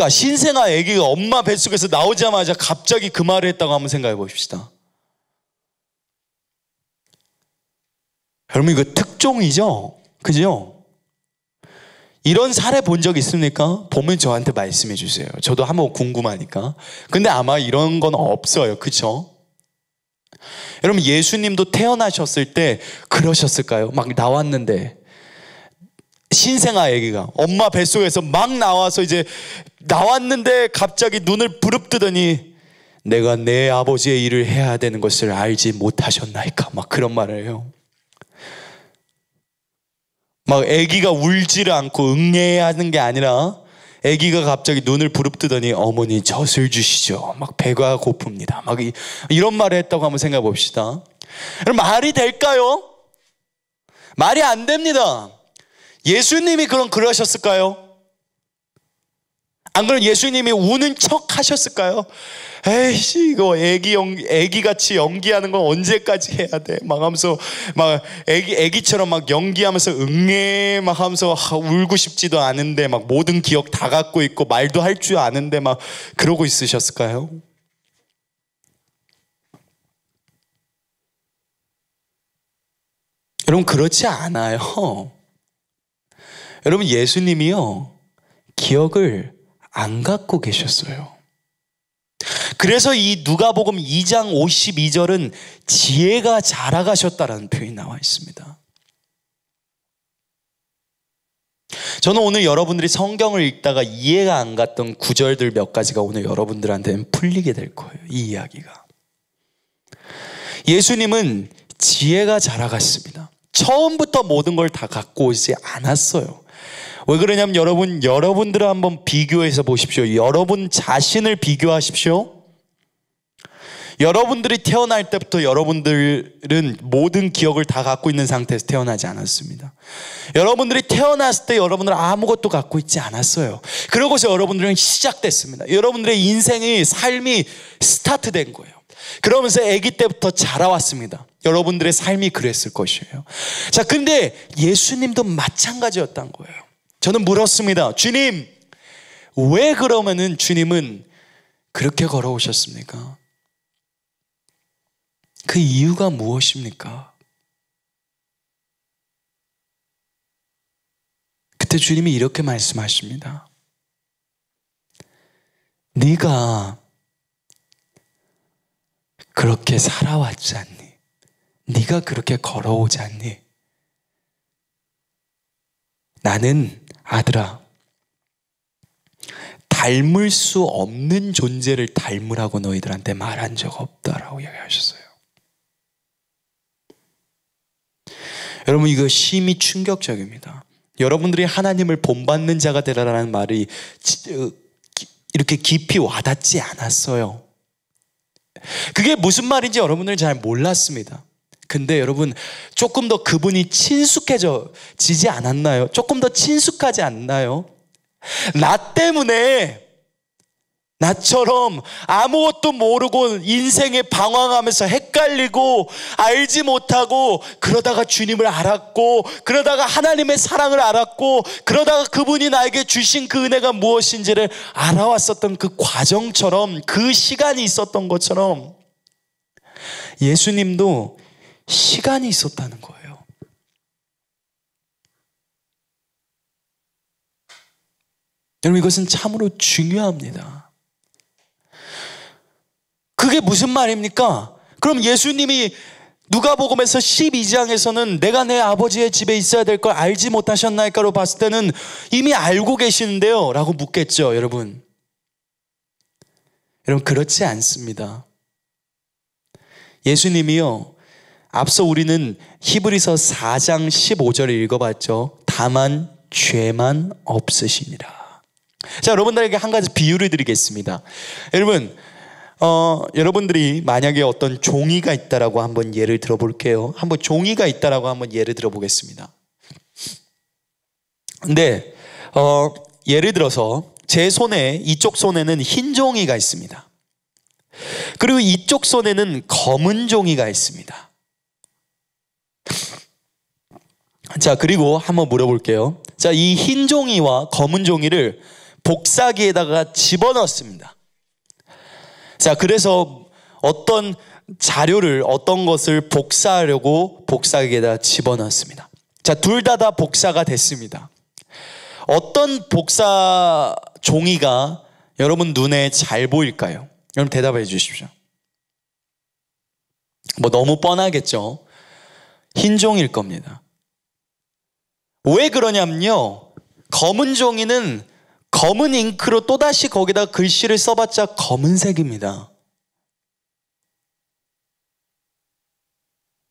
Speaker 2: 신생아 아기가 엄마 뱃속에서 나오자마자 갑자기 그 말을 했다고 한번 생각해 봅시다. 여러분 이거 특종이죠? 그죠? 이런 사례 본 적 있습니까? 보면 저한테 말씀해 주세요. 저도 한번 궁금하니까. 근데 아마 이런 건 없어요. 그쵸? 여러분 예수님도 태어나셨을 때 그러셨을까요? 막 나왔는데 신생아 아기가 엄마 뱃속에서 막 나와서 이제 나왔는데 갑자기 눈을 부릅뜨더니 내가 내 아버지의 일을 해야 되는 것을 알지 못하셨나이까 막 그런 말을 해요. 막 아기가 울지를 않고 응애해야 하는 게 아니라 아기가 갑자기 눈을 부릅뜨더니 어머니 젖을 주시죠. 막 배가 고픕니다. 막 이런 말을 했다고 한번 생각해 봅시다. 그럼 말이 될까요? 말이 안 됩니다. 예수님이 그러셨을까요? 안 그러면 예수님이 우는 척 하셨을까요? 에이씨, 이거 애기같이 연기하는 건 언제까지 해야 돼? 막 하면서, 막, 애기처럼 막 연기하면서 응애 막 하면서 울고 싶지도 않은데 막 모든 기억 다 갖고 있고 말도 할 줄 아는데 막 그러고 있으셨을까요? 여러분, 그렇지 않아요. 여러분, 예수님이요, 기억을 안 갖고 계셨어요. 그래서 이 누가복음 2장 52절은 지혜가 자라가셨다라는 표현이 나와 있습니다. 저는 오늘 여러분들이 성경을 읽다가 이해가 안 갔던 구절들 몇 가지가 오늘 여러분들한테는 풀리게 될 거예요. 이 이야기가. 예수님은 지혜가 자라갔습니다. 처음부터 모든 걸 다 갖고 오지 않았어요. 왜 그러냐면 여러분들을 한번 비교해서 보십시오. 여러분 자신을 비교하십시오. 여러분들이 태어날 때부터 여러분들은 모든 기억을 다 갖고 있는 상태에서 태어나지 않았습니다. 여러분들이 태어났을 때 여러분들은 아무것도 갖고 있지 않았어요. 그러고서 여러분들은 시작됐습니다. 여러분들의 인생의 삶이 스타트된 거예요. 그러면서 아기 때부터 자라왔습니다. 여러분들의 삶이 그랬을 것이에요. 자, 근데 예수님도 마찬가지였던 거예요. 저는 물었습니다. 주님, 왜 그러면은 주님은 그렇게 걸어오셨습니까? 그 이유가 무엇입니까? 그때 주님이 이렇게 말씀하십니다. 네가 그렇게 살아왔지 않니? 네가 그렇게 걸어오지 않니? 나는 아들아, 닮을 수 없는 존재를 닮으라고 너희들한테 말한 적 없다라고 얘기하셨어요. 여러분, 이거 심히 충격적입니다. 여러분들이 하나님을 본받는 자가 되라라는 말이 이렇게 깊이 와닿지 않았어요. 그게 무슨 말인지 여러분들은 잘 몰랐습니다. 근데 여러분, 조금 더 그분이 친숙해지지 않았나요? 조금 더 친숙하지 않나요? 나 때문에, 나처럼 아무것도 모르고 인생에 방황하면서 헷갈리고 알지 못하고 그러다가 주님을 알았고 그러다가 하나님의 사랑을 알았고 그러다가 그분이 나에게 주신 그 은혜가 무엇인지를 알아왔었던 그 과정처럼, 그 시간이 있었던 것처럼 예수님도 시간이 있었다는 거예요. 여러분, 이것은 참으로 중요합니다. 그게 무슨 말입니까? 그럼 예수님이 누가복음에서 12장에서는 내가 내 아버지의 집에 있어야 될 걸 알지 못하셨나이까로 봤을 때는 이미 알고 계시는데요 라고 묻겠죠. 여러분, 그렇지 않습니다. 예수님이요, 앞서 우리는 히브리서 4장 15절을 읽어봤죠. 다만 죄만 없으시니라. 자, 여러분들에게 한 가지 비유를 드리겠습니다. 여러분, 여러분들이 만약에 어떤 종이가 있다라고 한번 예를 들어볼게요. 한번 종이가 있다라고 한번 예를 들어보겠습니다. 근데 예를 들어서 제 손에, 이쪽 손에는 흰 종이가 있습니다. 그리고 이쪽 손에는 검은 종이가 있습니다. 자, 그리고 한번 물어볼게요. 자, 이 흰 종이와 검은 종이를 복사기에다가 집어넣습니다. 자, 그래서 어떤 자료를, 어떤 것을 복사하려고 복사기에다 집어넣습니다. 자, 둘 다 복사가 됐습니다. 어떤 복사 종이가 여러분 눈에 잘 보일까요? 여러분 대답해 주십시오. 뭐 너무 뻔하겠죠? 흰 종일 겁니다. 왜 그러냐면요, 검은 종이는 검은 잉크로 또다시 거기다 글씨를 써봤자 검은색입니다.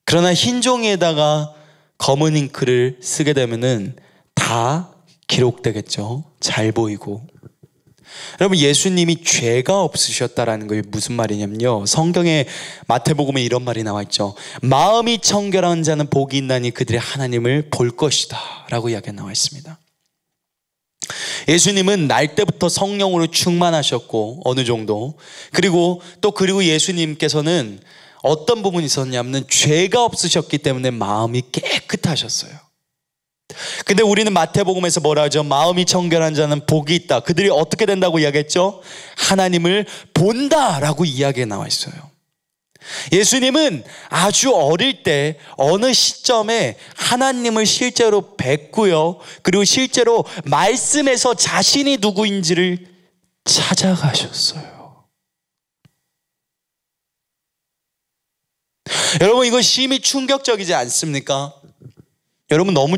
Speaker 2: 그러나 흰 종이에다가 검은 잉크를 쓰게 되면은 다 기록되겠죠. 잘 보이고. 여러분, 예수님이 죄가 없으셨다라는 게 무슨 말이냐면요, 성경에 마태복음에 이런 말이 나와 있죠. 마음이 청결한 자는 복이 있나니 그들이 하나님을 볼 것이다 라고 이야기가 나와 있습니다. 예수님은 날 때부터 성령으로 충만하셨고, 어느 정도, 그리고 예수님께서는 어떤 부분이 있었냐면 죄가 없으셨기 때문에 마음이 깨끗하셨어요. 근데 우리는 마태복음에서 뭐라 하죠? 마음이 청결한 자는 복이 있다. 그들이 어떻게 된다고 이야기했죠? 하나님을 본다라고 이야기가 나와 있어요. 예수님은 아주 어릴 때 어느 시점에 하나님을 실제로 뵙고요, 그리고 실제로 말씀에서 자신이 누구인지를 찾아가셨어요. 여러분, 이거 심히 충격적이지 않습니까? 여러분, 너무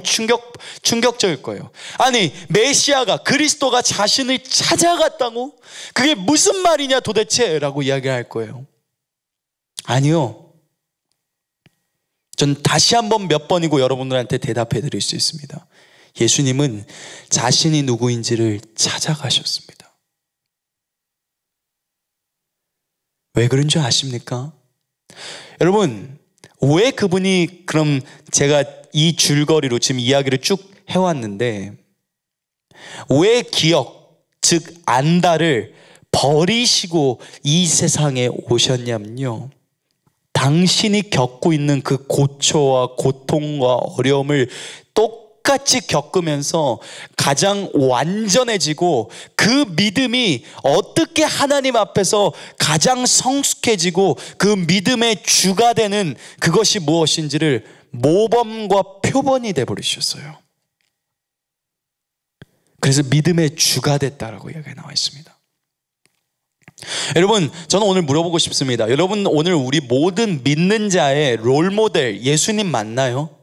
Speaker 2: 충격적일 거예요. 아니, 메시아가, 그리스도가 자신을 찾아갔다고? 그게 무슨 말이냐 도대체? 라고 이야기할 거예요. 아니요. 전 다시 한번 몇 번이고 여러분들한테 대답해 드릴 수 있습니다. 예수님은 자신이 누구인지를 찾아가셨습니다. 왜 그런 줄 아십니까? 여러분, 왜 그분이, 그럼 제가 이 줄거리로 지금 이야기를 쭉 해왔는데, 왜 기억, 즉 안다를 버리시고 이 세상에 오셨냐면요, 당신이 겪고 있는 그 고초와 고통과 어려움을 똑같이 겪으면서 가장 완전해지고, 그 믿음이 어떻게 하나님 앞에서 가장 성숙해지고 그 믿음의 주가 되는 그것이 무엇인지를 모범과 표본이 되어버리셨어요. 그래서 믿음의 주가 됐다라고 이야기가 나와 있습니다. 여러분, 저는 오늘 물어보고 싶습니다. 여러분, 오늘 우리 모든 믿는 자의 롤모델 예수님 맞나요?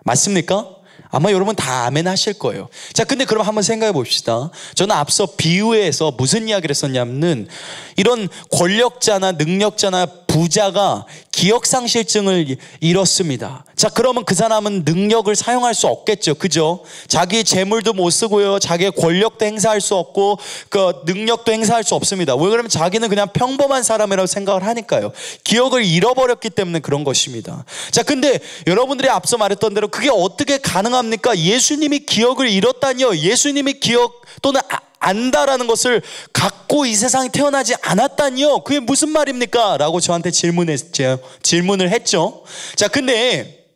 Speaker 2: 맞습니까? 아마 여러분 다 아멘 하실 거예요. 자, 근데 그럼 한번 생각해 봅시다. 저는 앞서 비유에서 무슨 이야기를 했었냐면, 이런 권력자나 능력자나 부자가 기억상실증을 잃었습니다. 자, 그러면 그 사람은 능력을 사용할 수 없겠죠. 그죠? 자기 재물도 못 쓰고요, 자기의 권력도 행사할 수 없고, 그 능력도 행사할 수 없습니다. 왜 그러면 자기는 그냥 평범한 사람이라고 생각을 하니까요. 기억을 잃어버렸기 때문에 그런 것입니다. 자, 근데 여러분들이 앞서 말했던 대로 그게 어떻게 가능합니까? 예수님이 기억을 잃었다니요. 예수님이 기억 또는 안다라는 것을 갖고 이 세상에 태어나지 않았다니요. 그게 무슨 말입니까? 라고 저한테 질문을 했죠. 자, 근데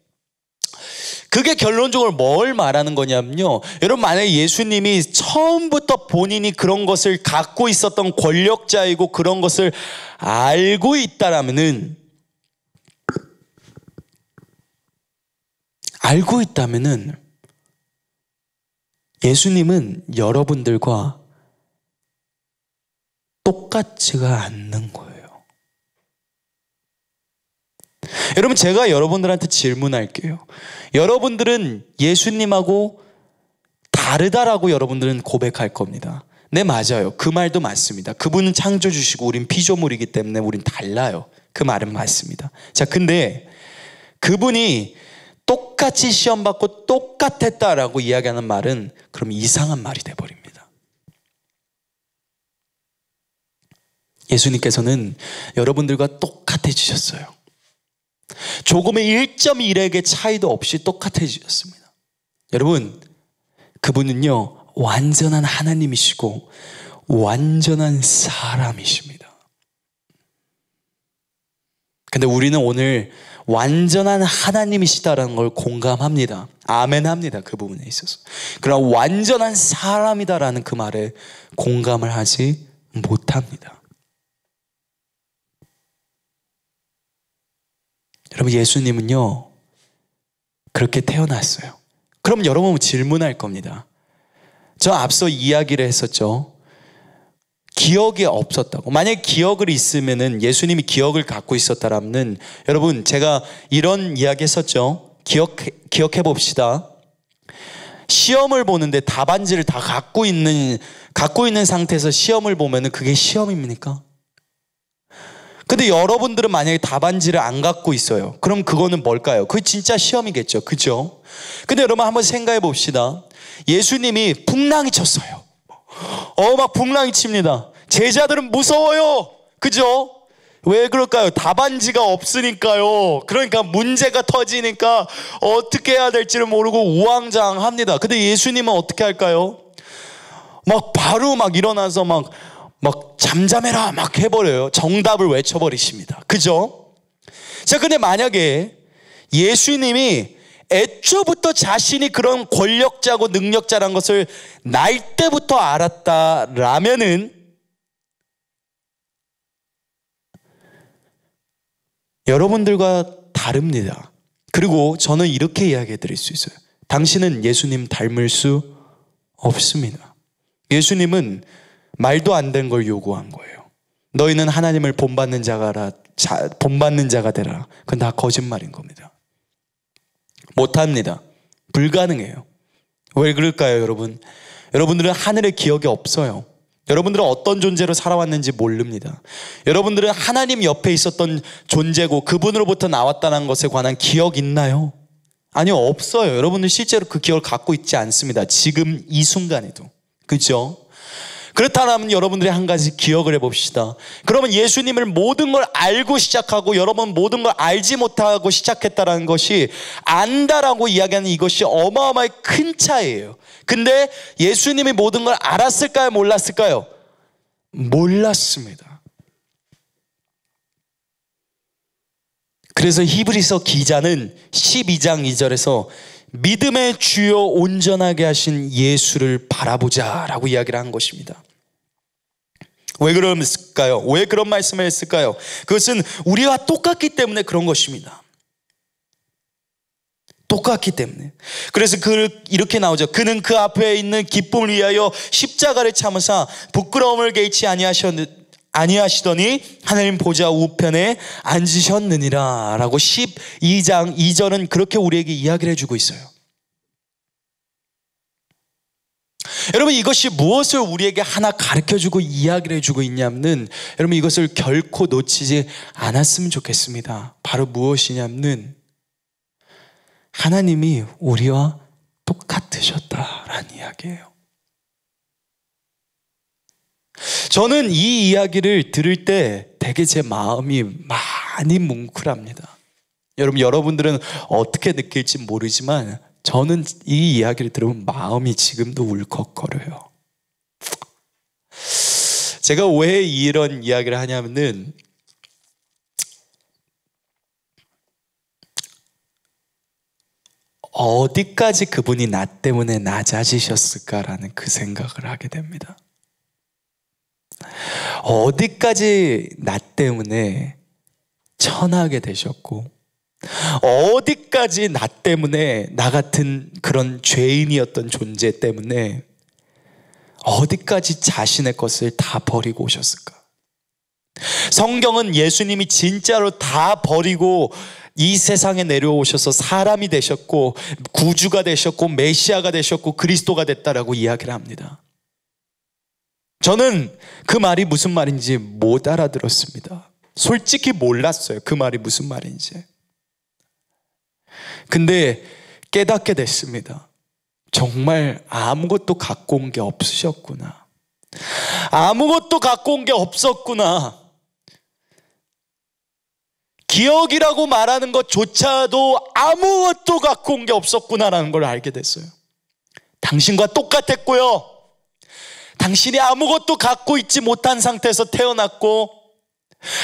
Speaker 2: 그게 결론적으로 뭘 말하는 거냐면요, 여러분, 만약에 예수님이 처음부터 본인이 그런 것을 갖고 있었던 권력자이고 그런 것을 알고 있다면은 예수님은 여러분들과 똑같지가 않는 거예요. 여러분, 제가 여러분들한테 질문할게요. 여러분들은 예수님하고 다르다라고 여러분들은 고백할 겁니다. 네, 맞아요. 그 말도 맞습니다. 그분은 창조주시고 우린 피조물이기 때문에 우린 달라요. 그 말은 맞습니다. 자, 근데 그분이 똑같이 시험받고 똑같았다라고 이야기하는 말은 그럼 이상한 말이 돼버립니다. 예수님께서는 여러분들과 똑같아지셨어요. 조금의 1.1액의 차이도 없이 똑같아지셨습니다. 여러분, 그분은요, 완전한 하나님이시고 완전한 사람이십니다. 근데 우리는 오늘 완전한 하나님이시다라는 걸 공감합니다. 아멘합니다. 그 부분에 있어서. 그러나 완전한 사람이다라는 그 말에 공감을 하지 못합니다. 여러분, 예수님은요, 그렇게 태어났어요. 그럼 여러분 질문할 겁니다. 저 앞서 이야기를 했었죠. 기억이 없었다고. 만약에 기억을 있으면은, 예수님이 기억을 갖고 있었다라면, 여러분, 제가 이런 이야기 했었죠. 기억해 봅시다. 시험을 보는데 답안지를 다 갖고 있는 상태에서 시험을 보면은 그게 시험입니까? 근데 여러분들은 만약에 답안지를 안 갖고 있어요. 그럼 그거는 뭘까요? 그게 진짜 시험이겠죠. 그죠? 근데 여러분 한번 생각해 봅시다. 예수님이 풍랑이 쳤어요. 막 풍랑이 칩니다. 제자들은 무서워요. 그죠? 왜 그럴까요? 답안지가 없으니까요. 그러니까 문제가 터지니까 어떻게 해야 될지를 모르고 우왕좌왕합니다. 근데 예수님은 어떻게 할까요? 막 바로 막 일어나서 막 잠잠해라 막 해버려요. 정답을 외쳐버리십니다. 그죠? 자, 근데 만약에 예수님이 애초부터 자신이 그런 권력자고 능력자라는 것을 날 때부터 알았다라면은 여러분들과 다릅니다. 그리고 저는 이렇게 이야기해 드릴 수 있어요. 당신은 예수님 닮을 수 없습니다. 예수님은 말도 안 된 걸 요구한 거예요. 너희는 하나님을 본받는 자가 되라. 그건 다 거짓말인 겁니다. 못합니다. 불가능해요. 왜 그럴까요, 여러분? 여러분들은 하늘의 기억이 없어요. 여러분들은 어떤 존재로 살아왔는지 모릅니다. 여러분들은 하나님 옆에 있었던 존재고 그분으로부터 나왔다는 것에 관한 기억 있나요? 아니요, 없어요. 여러분들 실제로 그 기억을 갖고 있지 않습니다. 지금 이 순간에도. 그죠? 그렇다면 여러분들이 한 가지 기억을 해봅시다. 그러면 예수님을 모든 걸 알고 시작하고 여러분 모든 걸 알지 못하고 시작했다는 것이 안다라고 이야기하는 이것이 어마어마하게 큰 차이예요. 근데 예수님이 모든 걸 알았을까요? 몰랐을까요? 몰랐습니다. 그래서 히브리서 기자는 12장 2절에서 믿음의 주요 온전하게 하신 예수를 바라보자 라고 이야기를 한 것입니다. 왜 그랬을까요? 왜 그런 말씀을 했을까요? 그것은 우리와 똑같기 때문에 그런 것입니다. 똑같기 때문에. 그래서 이렇게 나오죠. 그는 그 앞에 있는 기쁨을 위하여 십자가를 참으사 부끄러움을 개의치 아니하시더니 하나님 보좌 우편에 앉으셨느니라 라고 12장 2절은 그렇게 우리에게 이야기를 해주고 있어요. 여러분, 이것이 무엇을 우리에게 하나 가르쳐주고 이야기를 해주고 있냐면 여러분, 이것을 결코 놓치지 않았으면 좋겠습니다. 바로 무엇이냐면 하나님이 우리와 똑같으셨다라는 이야기예요. 저는 이 이야기를 들을 때 되게 제 마음이 많이 뭉클합니다. 여러분들은 어떻게 느낄지 모르지만 저는 이 이야기를 들으면 마음이 지금도 울컥거려요. 제가 왜 이런 이야기를 하냐면은 어디까지 그분이 나 때문에 낮아지셨을까라는 그 생각을 하게 됩니다. 어디까지 나 때문에 천하게 되셨고 어디까지 나 때문에 나 같은 그런 죄인이었던 존재 때문에 어디까지 자신의 것을 다 버리고 오셨을까? 성경은 예수님이 진짜로 다 버리고 이 세상에 내려오셔서 사람이 되셨고 구주가 되셨고 메시아가 되셨고 그리스도가 됐다라고 이야기를 합니다. 저는 그 말이 무슨 말인지 못 알아들었습니다. 솔직히 몰랐어요. 그 말이 무슨 말인지. 근데 깨닫게 됐습니다. 정말 아무것도 갖고 온 게 없으셨구나. 아무것도 갖고 온 게 없었구나. 기억이라고 말하는 것조차도 아무것도 갖고 온 게 없었구나라는 걸 알게 됐어요. 당신과 똑같았고요. 당신이 아무것도 갖고 있지 못한 상태에서 태어났고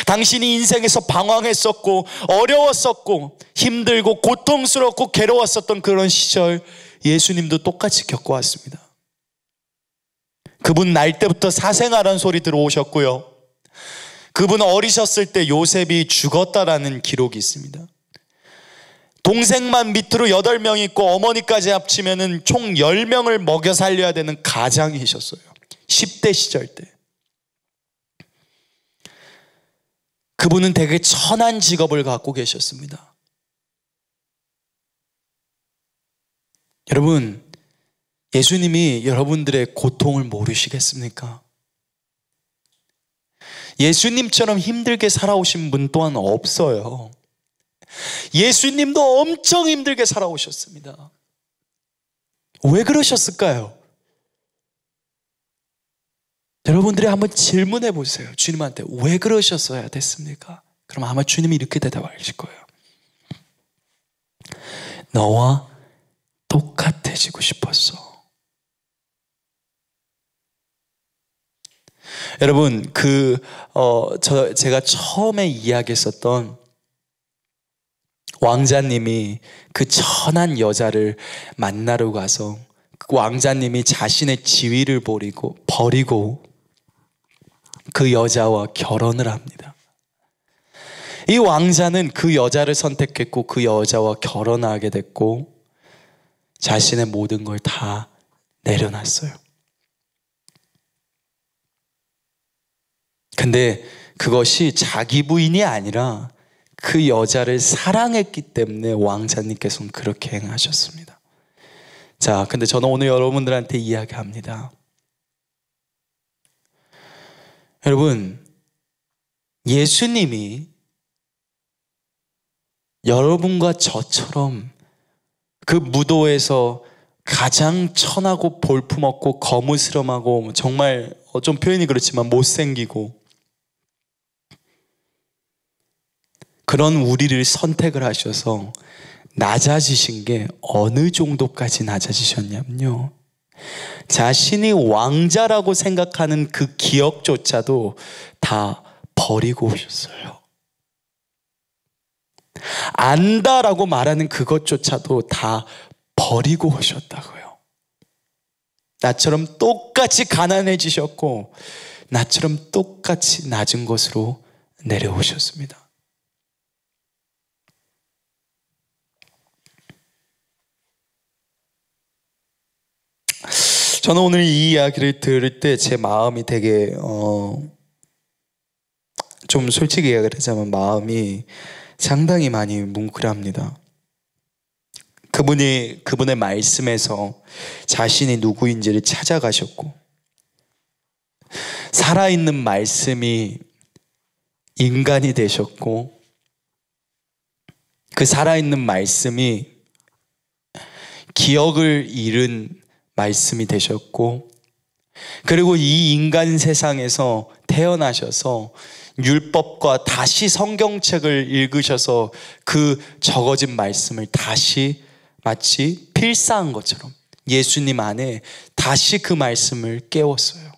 Speaker 2: 당신이 인생에서 방황했었고 어려웠었고 힘들고 고통스럽고 괴로웠었던 그런 시절 예수님도 똑같이 겪어왔습니다. 그분 날 때부터 사생아라는 소리 들어오셨고요. 그분 어리셨을 때 요셉이 죽었다라는 기록이 있습니다. 동생만 밑으로 8명 있고 어머니까지 합치면 총 10명을 먹여 살려야 되는 가장이셨어요. 10대 시절 때. 그분은 되게 천한 직업을 갖고 계셨습니다. 여러분, 예수님이 여러분들의 고통을 모르시겠습니까? 예수님처럼 힘들게 살아오신 분 또한 없어요. 예수님도 엄청 힘들게 살아오셨습니다. 왜 그러셨을까요? 여러분들이 한번 질문해 보세요. 주님한테 왜 그러셨어야 됐습니까? 그럼 아마 주님이 이렇게 대답하실 거예요. 너와 똑같아지고 싶었어. 여러분, 제가 처음에 이야기했었던 왕자님이 그 천한 여자를 만나러 가서 그 왕자님이 자신의 지위를 버리고 그 여자와 결혼을 합니다. 이 왕자는 그 여자를 선택했고 그 여자와 결혼하게 됐고 자신의 모든 걸 다 내려놨어요. 근데 그것이 자기 부인이 아니라 그 여자를 사랑했기 때문에 왕자님께서는 그렇게 행하셨습니다. 자, 근데 저는 오늘 여러분들한테 이야기합니다. 여러분, 예수님이 여러분과 저처럼 그 무도에서 가장 천하고 볼품없고 거무스름하고 정말 좀 표현이 그렇지만 못생기고 그런 우리를 선택을 하셔서 낮아지신 게 어느 정도까지 낮아지셨냐면요, 자신이 왕자라고 생각하는 그 기억조차도 다 버리고 오셨어요. 안다라고 말하는 그것조차도 다 버리고 오셨다고요. 나처럼 똑같이 가난해지셨고 나처럼 똑같이 낮은 곳으로 내려오셨습니다. 저는 오늘 이 이야기를 들을 때 제 마음이 되게 좀 솔직히 이야기를 하자면 마음이 상당히 많이 뭉클합니다. 그분의 말씀에서 자신이 누구인지를 찾아가셨고 살아있는 말씀이 인간이 되셨고 그 살아있는 말씀이 기억을 잃은 말씀이 되셨고 그리고 이 인간 세상에서 태어나셔서 율법과 다시 성경책을 읽으셔서 그 적어진 말씀을 다시 마치 필사한 것처럼 예수님 안에 다시 그 말씀을 깨웠어요.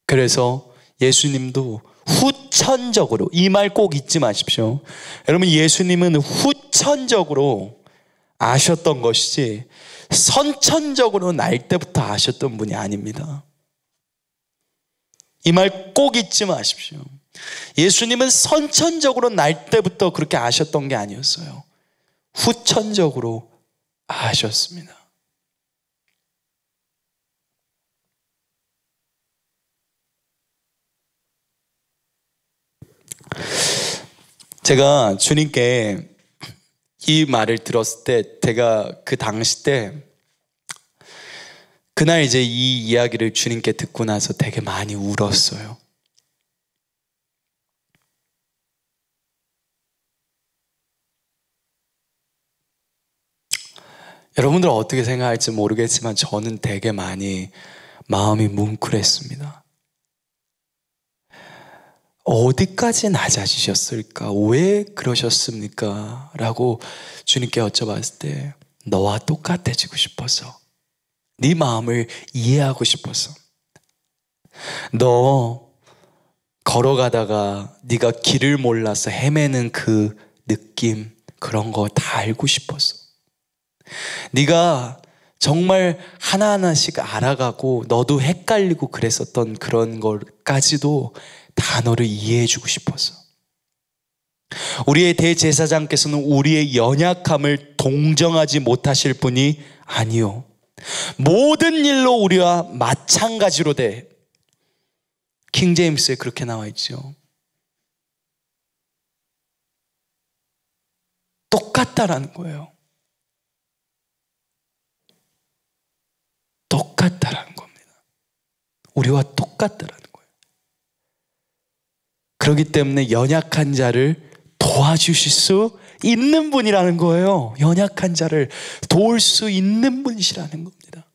Speaker 2: 그래서 예수님도 후천적으로, 이 말 꼭 잊지 마십시오. 여러분, 예수님은 후천적으로 아셨던 것이지 선천적으로 날 때부터 아셨던 분이 아닙니다. 이 말 꼭 잊지 마십시오. 예수님은 선천적으로 날 때부터 그렇게 아셨던 게 아니었어요. 후천적으로 아셨습니다. 제가 주님께 이 말을 들었을 때 제가 그 당시 때 그날 이제 이 이야기를 주님께 듣고 나서 되게 많이 울었어요. 여러분들 어떻게 생각할지 모르겠지만 저는 되게 많이 마음이 뭉클했습니다. 어디까지 낮아지셨을까? 왜 그러셨습니까? 라고 주님께 여쭤봤을 때 너와 똑같아지고 싶어서, 네 마음을 이해하고 싶어서, 너 걸어가다가 네가 길을 몰라서 헤매는 그 느낌, 그런 거 다 알고 싶어서, 네가 정말 하나하나씩 알아가고 너도 헷갈리고 그랬었던 그런 것까지도 다 너를 이해해주고 싶어서, 우리의 대제사장께서는 우리의 연약함을 동정하지 못하실 분이 아니요, 모든 일로 우리와 마찬가지로 돼. 킹제임스에 그렇게 나와 있죠. 똑같다라는 거예요. 똑같다라는 겁니다. 우리와 똑같다라는 거예요. 그렇기 때문에 연약한 자를 도와주실 수 있는 분이라는 거예요. 연약한 자를 도울 수 있는 분이시라는 겁니다.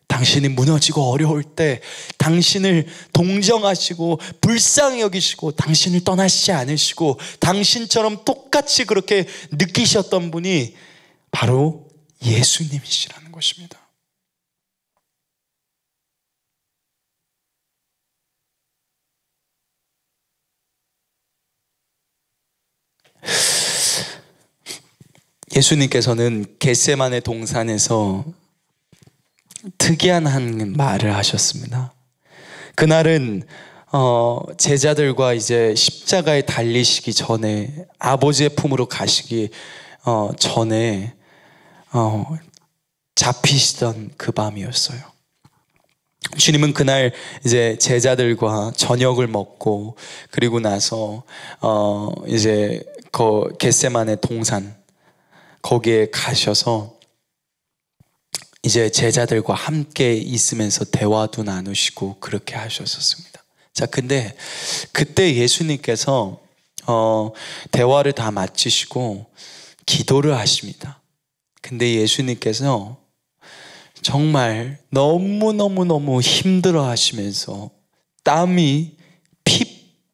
Speaker 2: 당신이 무너지고 어려울 때 당신을 동정하시고 불쌍히 여기시고 당신을 떠나시지 않으시고 당신처럼 똑같이 그렇게 느끼셨던 분이 바로 예수님이시라는 것입니다. 예수님께서는 겟세마네 동산에서 특이한 한 말을 하셨습니다. 그날은 제자들과 이제 십자가에 달리시기 전에 아버지의 품으로 가시기 전에 잡히시던 그 밤이었어요. 주님은 그날 이제 제자들과 저녁을 먹고 그리고 나서 이제 그 겟세마네 동산 거기에 가셔서 이제 제자들과 함께 있으면서 대화도 나누시고 그렇게 하셨었습니다. 자, 근데 그때 예수님께서 대화를 다 마치시고 기도를 하십니다. 근데 예수님께서 정말 너무 힘들어 하시면서 땀이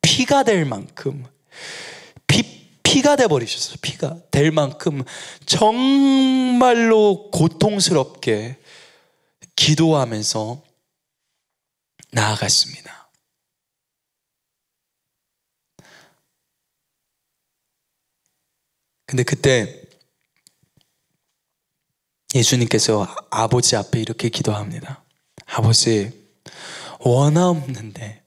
Speaker 2: 피가 될 만큼 피가 돼 버리셨어요. 피가 될 만큼 정말로 고통스럽게 기도하면서 나아갔습니다. 근데 그때 예수님께서 아버지 앞에 이렇게 기도합니다. 아버지, 원하옵는데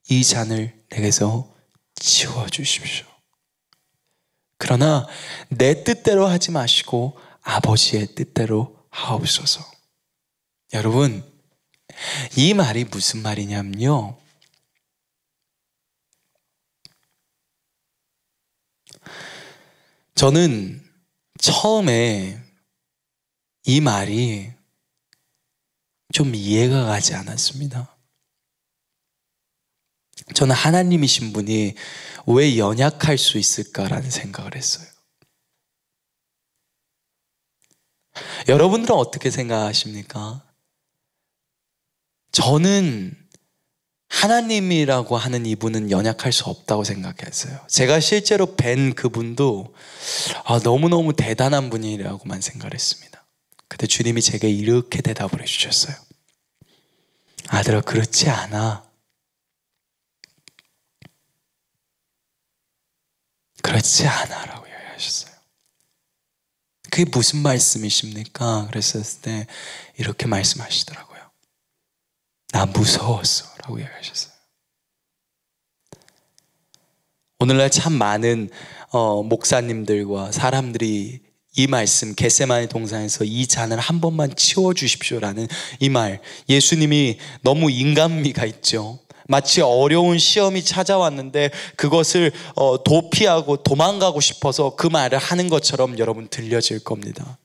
Speaker 2: 이 잔을 내게서 치워주십시오. 그러나 내 뜻대로 하지 마시고 아버지의 뜻대로 하옵소서. 여러분, 이 말이 무슨 말이냐면요, 저는 처음에 이 말이 좀 이해가 가지 않았습니다. 저는 하나님이신 분이 왜 연약할 수 있을까라는 생각을 했어요. 여러분들은 어떻게 생각하십니까? 저는 하나님이라고 하는 이분은 연약할 수 없다고 생각했어요. 제가 실제로 뵌 그분도 너무너무 대단한 분이라고만 생각을 했습니다. 그때 주님이 제게 이렇게 대답을 해주셨어요. 아들아, 그렇지 않아. 그렇지 않아 라고 얘기하셨어요. 그게 무슨 말씀이십니까? 그랬을 때 이렇게 말씀하시더라고요. 나 무서웠어 라고 얘기하셨어요. 오늘날 참 많은 목사님들과 사람들이 이 말씀, 겟세마네 동산에서 이 잔을 한 번만 치워주십시오라는 이 말, 예수님이 너무 인간미가 있죠. 마치 어려운 시험이 찾아왔는데 그것을 도피하고 도망가고 싶어서 그 말을 하는 것처럼 여러분 들려질 겁니다.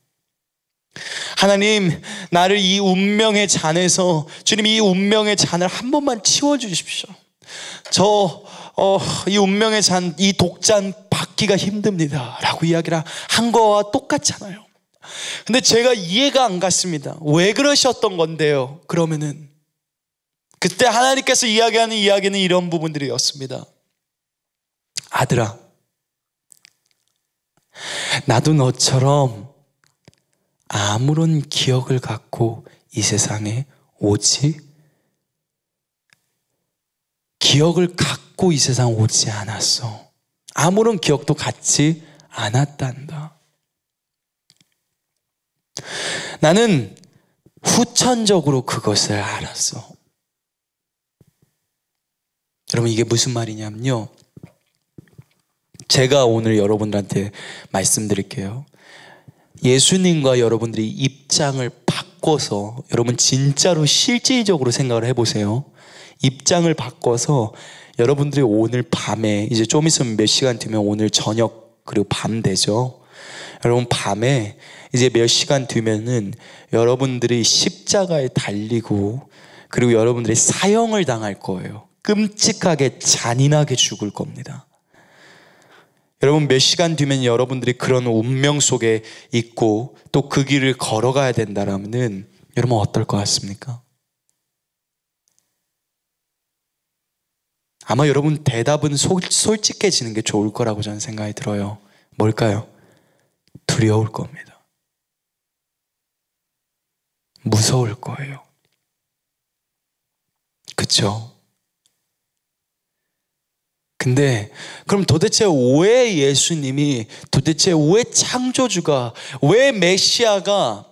Speaker 2: 하나님, 나를 이 운명의 잔에서, 주님, 이 운명의 잔을 한 번만 치워주십시오. 이 운명의 잔, 이 독잔 받기가 힘듭니다 라고 이야기를 한 거와 똑같잖아요. 근데 제가 이해가 안 갔습니다. 왜 그러셨던 건데요? 그러면은 그때 하나님께서 이야기하는 이야기는 이런 부분들이었습니다. 아들아, 나도 너처럼 아무런 기억을 갖고 이 세상에 오지 않았어. 아무런 기억도 갖지 않았단다. 나는 후천적으로 그것을 알았어. 여러분, 이게 무슨 말이냐면요, 제가 오늘 여러분들한테 말씀드릴게요. 예수님과 여러분들이 입장을 바꿔서, 여러분 진짜로 실질적으로 생각을 해보세요. 입장을 바꿔서 여러분들이 오늘 밤에, 이제 좀 있으면 몇 시간 뒤면 오늘 저녁 그리고 밤 되죠. 여러분 밤에 이제 몇 시간 뒤면은 여러분들이 십자가에 달리고 그리고 여러분들이 사형을 당할 거예요. 끔찍하게 잔인하게 죽을 겁니다. 여러분 몇 시간 뒤면 여러분들이 그런 운명 속에 있고 또 그 길을 걸어가야 된다라면은 여러분 어떨 것 같습니까? 아마 여러분 대답은 솔직해지는 게 좋을 거라고 저는 생각이 들어요. 뭘까요? 두려울 겁니다. 무서울 거예요. 그쵸? 근데 그럼 도대체 왜 예수님이, 도대체 왜 창조주가, 왜 메시아가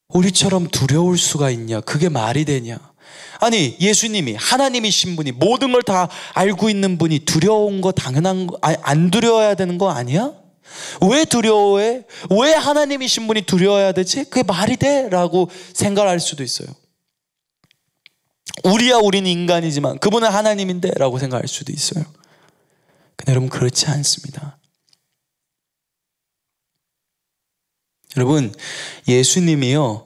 Speaker 2: 우리처럼 두려울 수가 있냐? 그게 말이 되냐? 아니 예수님이 하나님이신 분이 모든 걸 다 알고 있는 분이 두려운 거 당연한 거, 안 두려워야 되는 거 아니야? 왜 두려워해? 왜 하나님이신 분이 두려워야 되지? 그게 말이 돼? 라고 생각할 수도 있어요. 우리는 인간이지만 그분은 하나님인데 라고 생각할 수도 있어요. 근데 여러분 그렇지 않습니다. 여러분 예수님이요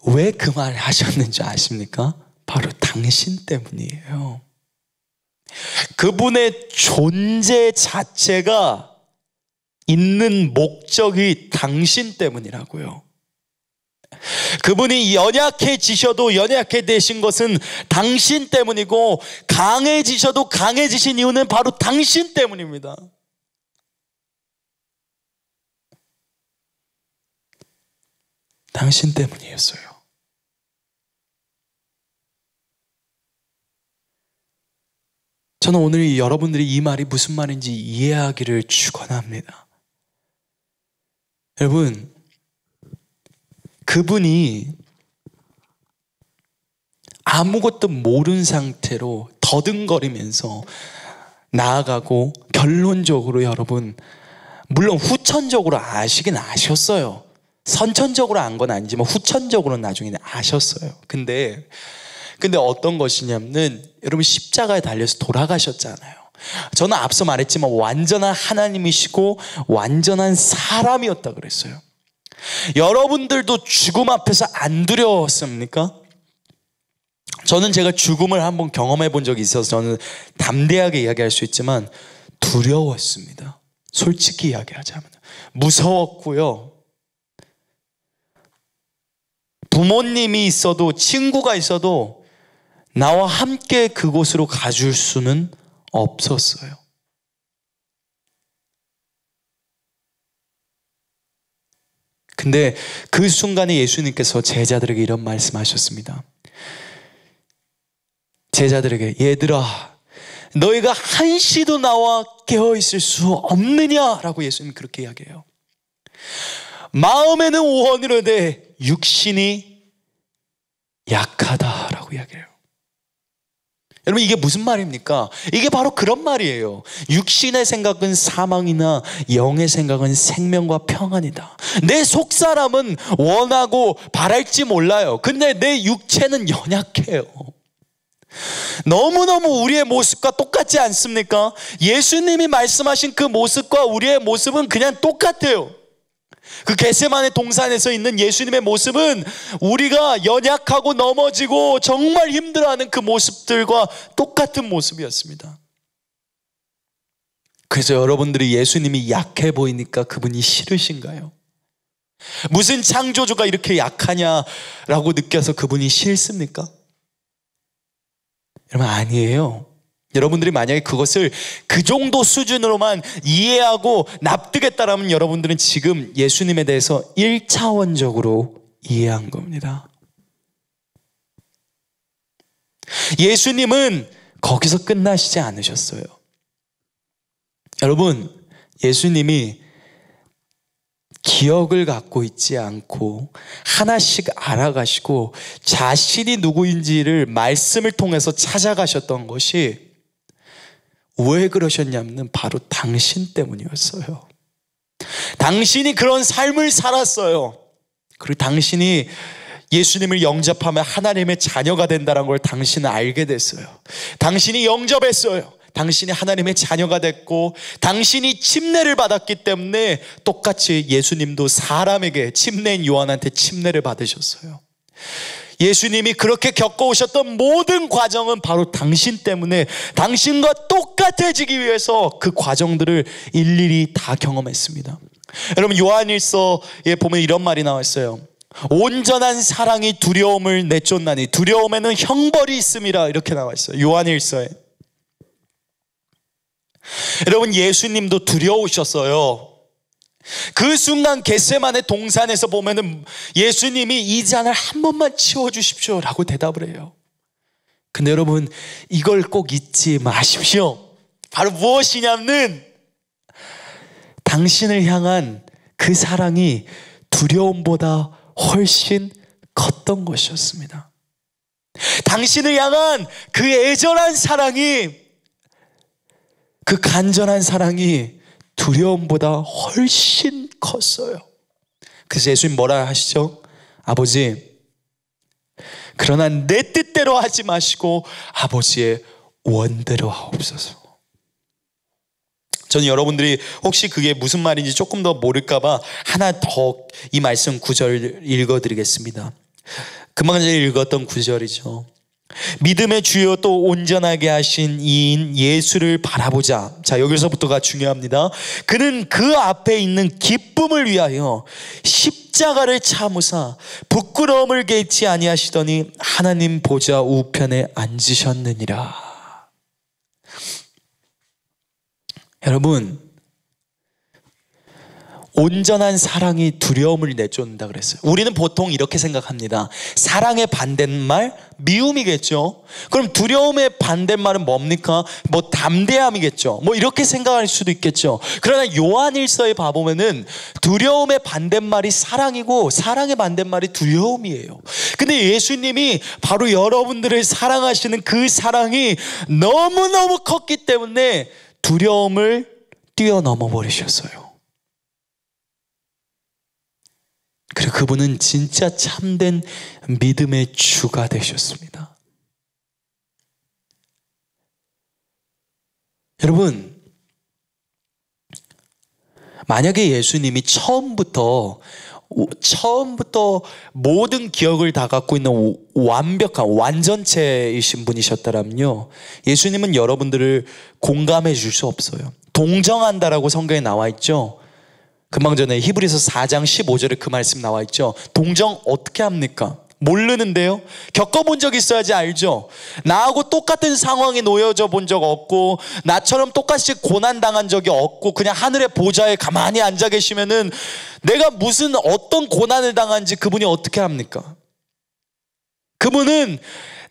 Speaker 2: 왜 그 말을 하셨는지 아십니까? 바로 당신 때문이에요. 그분의 존재 자체가 있는 목적이 당신 때문이라고요. 그분이 연약해지셔도 연약해되신 것은 당신 때문이고 강해지셔도 강해지신 이유는 바로 당신 때문입니다. 당신 때문이었어요. 저는 오늘 여러분들이 이 말이 무슨 말인지 이해하기를 축원합니다. 여러분 그분이 아무것도 모르는 상태로 더듬거리면서 나아가고 결론적으로 여러분 물론 후천적으로 아시긴 아셨어요. 선천적으로 안 건 아니지만 후천적으로는 나중에 아셨어요. 근데 어떤 것이냐면 여러분 십자가에 달려서 돌아가셨잖아요. 저는 앞서 말했지만 완전한 하나님이시고 완전한 사람이었다 그랬어요. 여러분들도 죽음 앞에서 안 두려웠습니까? 저는 제가 죽음을 한번 경험해 본 적이 있어서 저는 담대하게 이야기할 수 있지만 두려웠습니다. 솔직히 이야기하자면 무서웠고요. 부모님이 있어도 친구가 있어도 나와 함께 그곳으로 가줄 수는 없었어요. 근데 그 순간에 예수님께서 제자들에게 이런 말씀하셨습니다. 제자들에게 얘들아 너희가 한시도 나와 깨어있을 수 없느냐라고 예수님이 그렇게 이야기해요. 마음에는 원이로되 육신이 약하다라고 이야기해요. 여러분 이게 무슨 말입니까? 이게 바로 그런 말이에요. 육신의 생각은 사망이나 영의 생각은 생명과 평안이다. 내 속사람은 원하고 바랄지 몰라요. 근데 내 육체는 연약해요. 너무너무 우리의 모습과 똑같지 않습니까? 예수님이 말씀하신 그 모습과 우리의 모습은 그냥 똑같아요. 그 겟세마네 동산에서 있는 예수님의 모습은 우리가 연약하고 넘어지고 정말 힘들어하는 그 모습들과 똑같은 모습이었습니다. 그래서 여러분들이 예수님이 약해 보이니까 그분이 싫으신가요? 무슨 창조주가 이렇게 약하냐라고 느껴서 그분이 싫습니까? 여러분 아니에요. 여러분들이 만약에 그것을 그 정도 수준으로만 이해하고 납득했다라면 여러분들은 지금 예수님에 대해서 1차원적으로 이해한 겁니다. 예수님은 거기서 끝나시지 않으셨어요. 여러분 예수님이 기억을 갖고 있지 않고 하나씩 알아가시고 자신이 누구인지를 말씀을 통해서 찾아가셨던 것이 왜 그러셨냐면 바로 당신 때문이었어요. 당신이 그런 삶을 살았어요. 그리고 당신이 예수님을 영접하면 하나님의 자녀가 된다는 걸 당신은 알게 됐어요. 당신이 영접했어요. 당신이 하나님의 자녀가 됐고 당신이 침례를 받았기 때문에 똑같이 예수님도 사람에게 침례인 요한한테 침례를 받으셨어요. 예수님이 그렇게 겪어오셨던 모든 과정은 바로 당신 때문에 당신과 똑같아지기 위해서 그 과정들을 일일이 다 경험했습니다. 여러분, 요한일서에 보면 이런 말이 나와 있어요. 온전한 사랑이 두려움을 내쫓나니 두려움에는 형벌이 있음이라, 이렇게 나와 있어요. 요한일서에. 여러분, 예수님도 두려우셨어요. 그 순간 겟세마네 동산에서 보면은 예수님이 이 잔을 한 번만 치워주십시오 라고 대답을 해요. 근데 여러분, 이걸 꼭 잊지 마십시오. 바로 무엇이냐면 당신을 향한 그 사랑이 두려움보다 훨씬 컸던 것이었습니다. 당신을 향한 그 애절한 사랑이, 그 간절한 사랑이 두려움보다 훨씬 컸어요. 그래서 예수님 뭐라 하시죠? 아버지, 그러나 내 뜻대로 하지 마시고 아버지의 원대로 하옵소서. 저는 여러분들이 혹시 그게 무슨 말인지 조금 더 모를까봐 하나 더 이 말씀 구절 읽어드리겠습니다. 금방 전에 읽었던 구절이죠. 믿음의 주요 또 온전하게 하신 이인 예수를 바라보자. 자, 여기서부터가 중요합니다. 그는 그 앞에 있는 기쁨을 위하여 십자가를 참으사 부끄러움을 개치 아니하시더니 하나님 보좌 우편에 앉으셨느니라. 여러분, 온전한 사랑이 두려움을 내쫓는다 그랬어요. 우리는 보통 이렇게 생각합니다. 사랑의 반대말 미움이겠죠. 그럼 두려움의 반대말은 뭡니까? 뭐 담대함이겠죠. 뭐 이렇게 생각할 수도 있겠죠. 그러나 요한일서에 봐보면은 두려움의 반대말이 사랑이고 사랑의 반대말이 두려움이에요. 근데 예수님이 바로 여러분들을 사랑하시는 그 사랑이 너무너무 컸기 때문에 두려움을 뛰어넘어 버리셨어요. 그리고 그분은 진짜 참된 믿음의 주가 되셨습니다. 여러분, 만약에 예수님이 처음부터 모든 기억을 다 갖고 있는 완벽한 완전체이신 분이셨다면요, 예수님은 여러분들을 공감해 줄 수 없어요. 동정한다라고 성경에 나와 있죠. 금방 전에 히브리서 4장 15절에 그 말씀 나와 있죠. 동정 어떻게 합니까? 모르는데요. 겪어본 적 있어야지 알죠. 나하고 똑같은 상황에 놓여져 본 적 없고 나처럼 똑같이 고난당한 적이 없고 그냥 하늘의 보좌에 가만히 앉아 계시면은 내가 무슨 어떤 고난을 당한지 그분이 어떻게 합니까? 그분은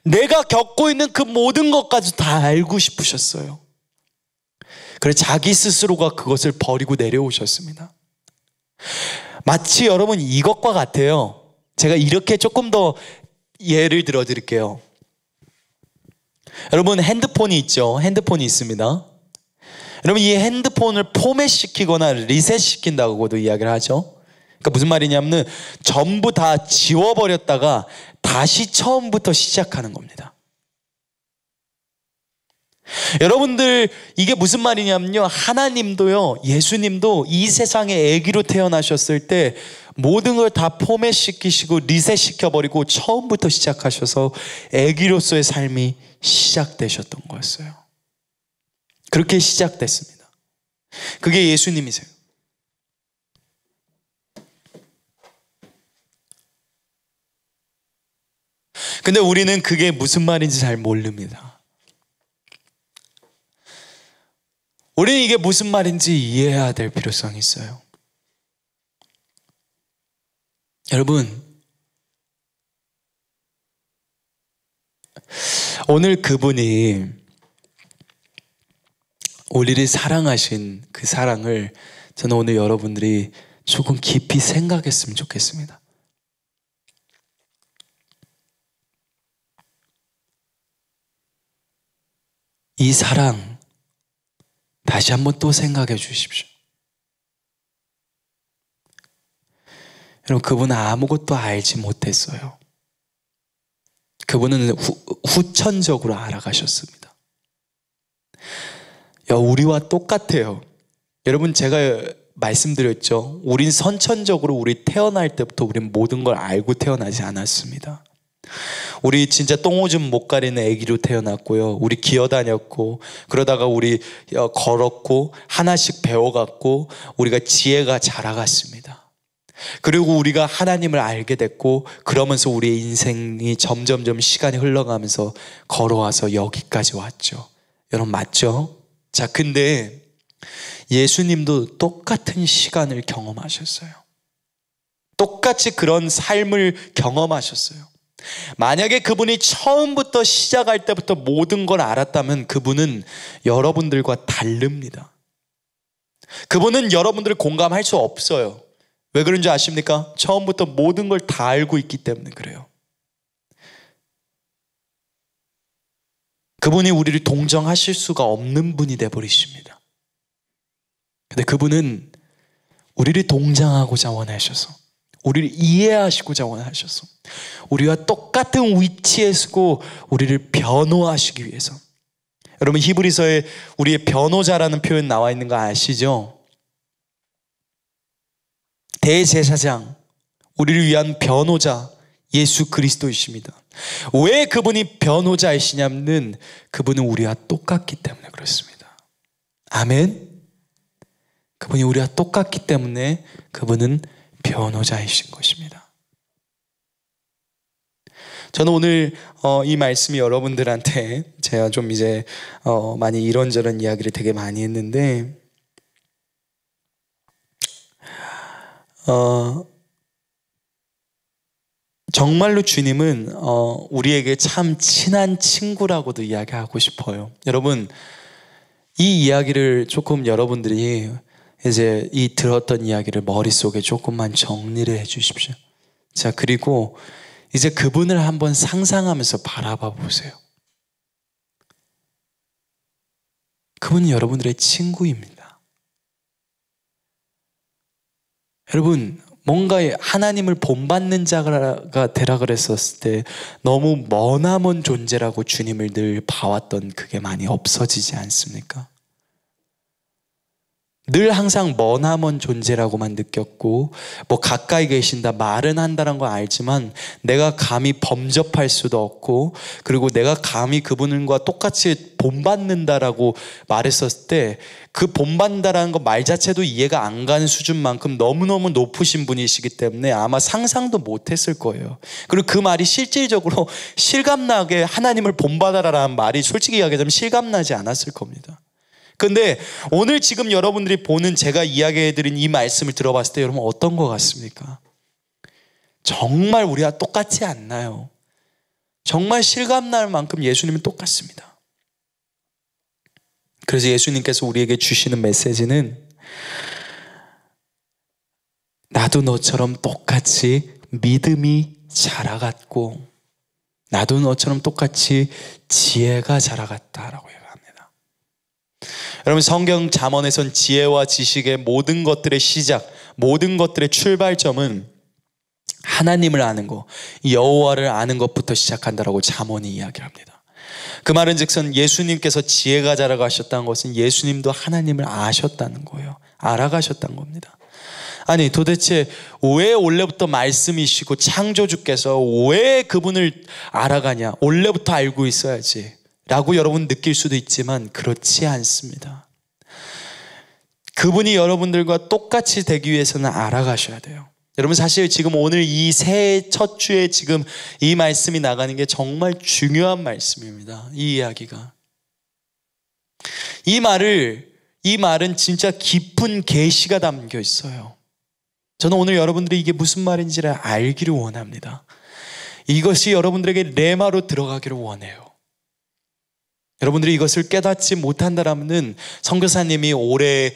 Speaker 2: 내가 겪고 있는 그 모든 것까지 다 알고 싶으셨어요. 그래서 자기 스스로가 그것을 버리고 내려오셨습니다. 마치 여러분 이것과 같아요. 제가 이렇게 조금 더 예를 들어 드릴게요. 여러분 핸드폰이 있죠. 핸드폰이 있습니다. 여러분 이 핸드폰을 포맷시키거나 리셋시킨다고도 이야기를 하죠. 그러니까 무슨 말이냐면 전부 다 지워버렸다가 다시 처음부터 시작하는 겁니다. 여러분들 이게 무슨 말이냐면요, 하나님도요, 예수님도 이 세상에 아기로 태어나셨을 때 모든 걸 다 포맷시키시고 리셋시켜버리고 처음부터 시작하셔서 아기로서의 삶이 시작되셨던 거였어요. 그렇게 시작됐습니다. 그게 예수님이세요. 근데 우리는 그게 무슨 말인지 잘 모릅니다. 우리는 이게 무슨 말인지 이해해야 될 필요성이 있어요. 여러분, 오늘 그분이 우리를 사랑하신 그 사랑을 저는 오늘 여러분들이 조금 깊이 생각했으면 좋겠습니다. 이 사랑 다시 한번 또 생각해 주십시오. 여러분, 그분은 아무것도 알지 못했어요. 그분은 후천적으로 알아가셨습니다. 우리와 똑같아요. 여러분, 제가 말씀드렸죠. 우린 선천적으로 우리 태어날 때부터 우린 모든 걸 알고 태어나지 않았습니다. 우리 진짜 똥오줌 못 가리는 아기로 태어났고요. 우리 기어다녔고 그러다가 우리 걸었고 하나씩 배워갔고 우리가 지혜가 자라갔습니다. 그리고 우리가 하나님을 알게 됐고 그러면서 우리의 인생이 점점점 시간이 흘러가면서 걸어와서 여기까지 왔죠. 여러분 맞죠? 자, 근데 예수님도 똑같은 시간을 경험하셨어요. 똑같이 그런 삶을 경험하셨어요. 만약에 그분이 처음부터 시작할 때부터 모든 걸 알았다면 그분은 여러분들과 다릅니다. 그분은 여러분들을 공감할 수 없어요. 왜 그런지 아십니까? 처음부터 모든 걸 다 알고 있기 때문에 그래요. 그분이 우리를 동정하실 수가 없는 분이 되어버리십니다. 근데 그분은 우리를 동정하고자 원하셔서, 우리를 이해하시고자 원하셔서, 우리와 똑같은 위치에 서고 우리를 변호하시기 위해서. 여러분 히브리서에 우리의 변호자라는 표현 나와 있는 거 아시죠? 대제사장, 우리를 위한 변호자 예수 그리스도이십니다. 왜 그분이 변호자이시냐면 그분은 우리와 똑같기 때문에 그렇습니다. 아멘. 그분이 우리와 똑같기 때문에 그분은 변호자이신 것입니다. 저는 오늘 이 말씀이 여러분들한테 제가 좀 이제 많이 이런저런 이야기를 되게 많이 했는데 정말로 주님은 우리에게 참 친한 친구라고도 이야기하고 싶어요. 여러분 이 이야기를 조금 여러분들이 이제 이 들었던 이야기를 머릿속에 조금만 정리를 해 주십시오. 자, 그리고 이제 그분을 한번 상상하면서 바라봐 보세요. 그분은 여러분들의 친구입니다. 여러분 뭔가 하나님을 본받는 자가 되라 그랬었을 때 너무 머나먼 존재라고 주님을 늘 봐왔던 그게 많이 없어지지 않습니까? 늘 항상 머나먼 존재라고만 느꼈고 뭐 가까이 계신다 말은 한다는 거 알지만 내가 감히 범접할 수도 없고 그리고 내가 감히 그분과 똑같이 본받는다라고 말했었을 때 그 본받는다라는 거 말 자체도 이해가 안 가는 수준만큼 너무너무 높으신 분이시기 때문에 아마 상상도 못했을 거예요. 그리고 그 말이 실질적으로 실감나게 하나님을 본받아라라는 말이 솔직히 이야기하자면 실감나지 않았을 겁니다. 근데 오늘 지금 여러분들이 보는 제가 이야기해드린 이 말씀을 들어봤을 때 여러분 어떤 것 같습니까? 정말 우리와 똑같지 않나요? 정말 실감날 만큼 예수님은 똑같습니다. 그래서 예수님께서 우리에게 주시는 메시지는 나도 너처럼 똑같이 믿음이 자라갔고 나도 너처럼 똑같이 지혜가 자라갔다라고 얘기합니다. 여러분 성경 잠언에선 지혜와 지식의 모든 것들의 시작, 모든 것들의 출발점은 하나님을 아는 것, 여호와를 아는 것부터 시작한다라고 잠언이 이야기합니다. 그 말은 즉슨 예수님께서 지혜가 자라가셨다는 것은 예수님도 하나님을 아셨다는 거예요. 알아가셨다는 겁니다. 아니 도대체 왜 원래부터 말씀이시고 창조주께서 왜 그분을 알아가냐, 원래부터 알고 있어야지 라고 여러분 느낄 수도 있지만 그렇지 않습니다. 그분이 여러분들과 똑같이 되기 위해서는 알아가셔야 돼요. 여러분 사실 지금 오늘 이 새해 첫 주에 지금 이 말씀이 나가는 게 정말 중요한 말씀입니다. 이 이야기가. 이 말은 진짜 깊은 계시가 담겨 있어요. 저는 오늘 여러분들이 이게 무슨 말인지를 알기를 원합니다. 이것이 여러분들에게 레마로 들어가기를 원해요. 여러분들이 이것을 깨닫지 못한다라면은 선교사님이 올해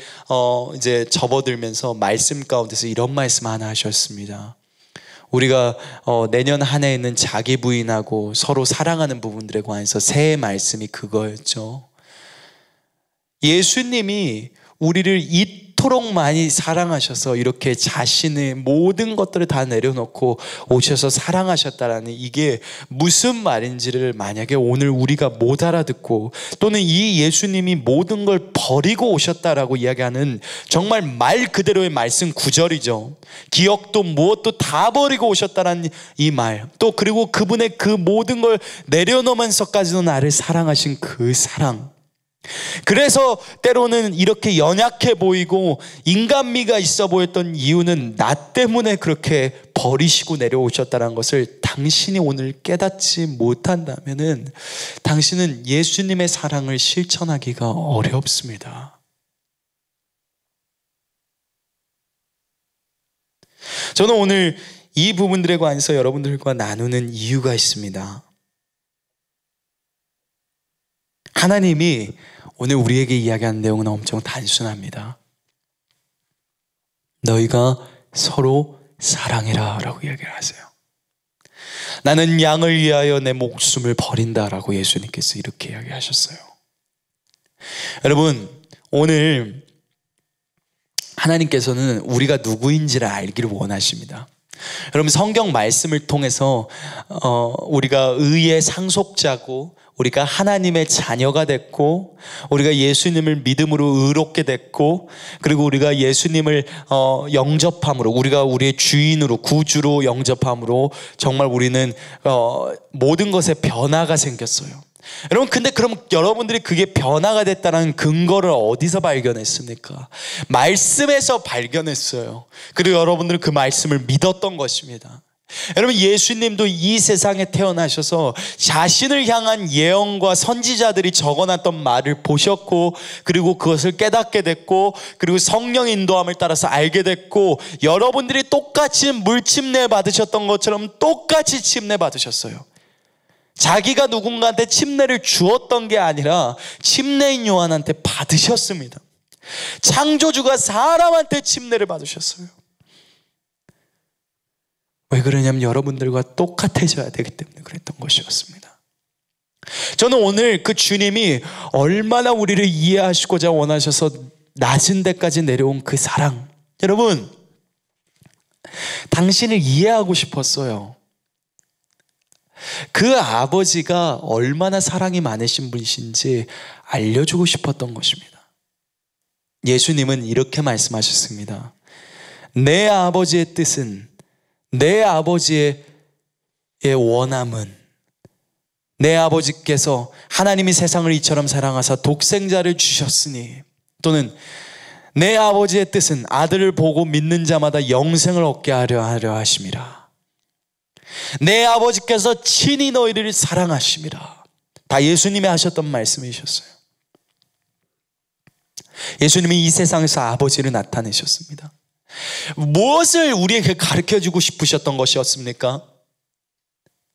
Speaker 2: 이제 접어들면서 말씀 가운데서 이런 말씀 하나 하셨습니다. 우리가 내년 한 해에는 자기 부인하고 서로 사랑하는 부분들에 관해서 새해 말씀이 그거였죠. 예수님이 우리를 이 이토록 많이 사랑하셔서 이렇게 자신의 모든 것들을 다 내려놓고 오셔서 사랑하셨다라는 이게 무슨 말인지를 만약에 오늘 우리가 못 알아듣고 또는 이 예수님이 모든 걸 버리고 오셨다라고 이야기하는 정말 말 그대로의 말씀 구절이죠. 기억도 무엇도 다 버리고 오셨다라는 이 말, 또 그리고 그분의 그 모든 걸 내려놓으면서까지도 나를 사랑하신 그 사랑. 그래서 때로는 이렇게 연약해 보이고 인간미가 있어 보였던 이유는 나 때문에 그렇게 버리시고 내려오셨다는 것을 당신이 오늘 깨닫지 못한다면은 당신은 예수님의 사랑을 실천하기가 어렵습니다. 저는 오늘 이 부분들에 관해서 여러분들과 나누는 이유가 있습니다. 하나님이 오늘 우리에게 이야기하는 내용은 엄청 단순합니다. 너희가 서로 사랑해라 라고 이야기를 하세요. 나는 양을 위하여 내 목숨을 버린다 라고 예수님께서 이렇게 이야기하셨어요. 여러분, 오늘 하나님께서는 우리가 누구인지를 알기를 원하십니다. 여러분, 성경 말씀을 통해서 우리가 의의 상속자고 우리가 하나님의 자녀가 됐고 우리가 예수님을 믿음으로 의롭게 됐고 그리고 우리가 예수님을 영접함으로 우리가 우리의 주인으로 구주로 영접함으로 정말 우리는 모든 것에 변화가 생겼어요. 여러분, 근데 그럼 여러분들이 그게 변화가 됐다는 근거를 어디서 발견했습니까? 말씀에서 발견했어요. 그리고 여러분들은 그 말씀을 믿었던 것입니다. 여러분, 예수님도 이 세상에 태어나셔서 자신을 향한 예언과 선지자들이 적어놨던 말을 보셨고 그리고 그것을 깨닫게 됐고 그리고 성령 인도함을 따라서 알게 됐고 여러분들이 똑같이 물침례 받으셨던 것처럼 똑같이 침례 받으셨어요. 자기가 누군가한테 침례를 주었던 게 아니라 침례인 요한한테 받으셨습니다. 창조주가 사람한테 침례를 받으셨어요. 왜 그러냐면 여러분들과 똑같아져야 되기 때문에 그랬던 것이었습니다. 저는 오늘 그 주님이 얼마나 우리를 이해하시고자 원하셔서 낮은 데까지 내려온 그 사랑, 여러분, 당신을 이해하고 싶었어요. 그 아버지가 얼마나 사랑이 많으신 분이신지 알려주고 싶었던 것입니다. 예수님은 이렇게 말씀하셨습니다. 내 아버지의 뜻은, 내 아버지의 원함은, 내 아버지께서 하나님이 세상을 이처럼 사랑하사 독생자를 주셨으니, 또는 내 아버지의 뜻은 아들을 보고 믿는 자마다 영생을 얻게 하려 하심이라. 내 아버지께서 친히 너희를 사랑하심이라. 다 예수님이 하셨던 말씀이셨어요. 예수님이 이 세상에서 아버지를 나타내셨습니다. 무엇을 우리에게 가르쳐주고 싶으셨던 것이었습니까?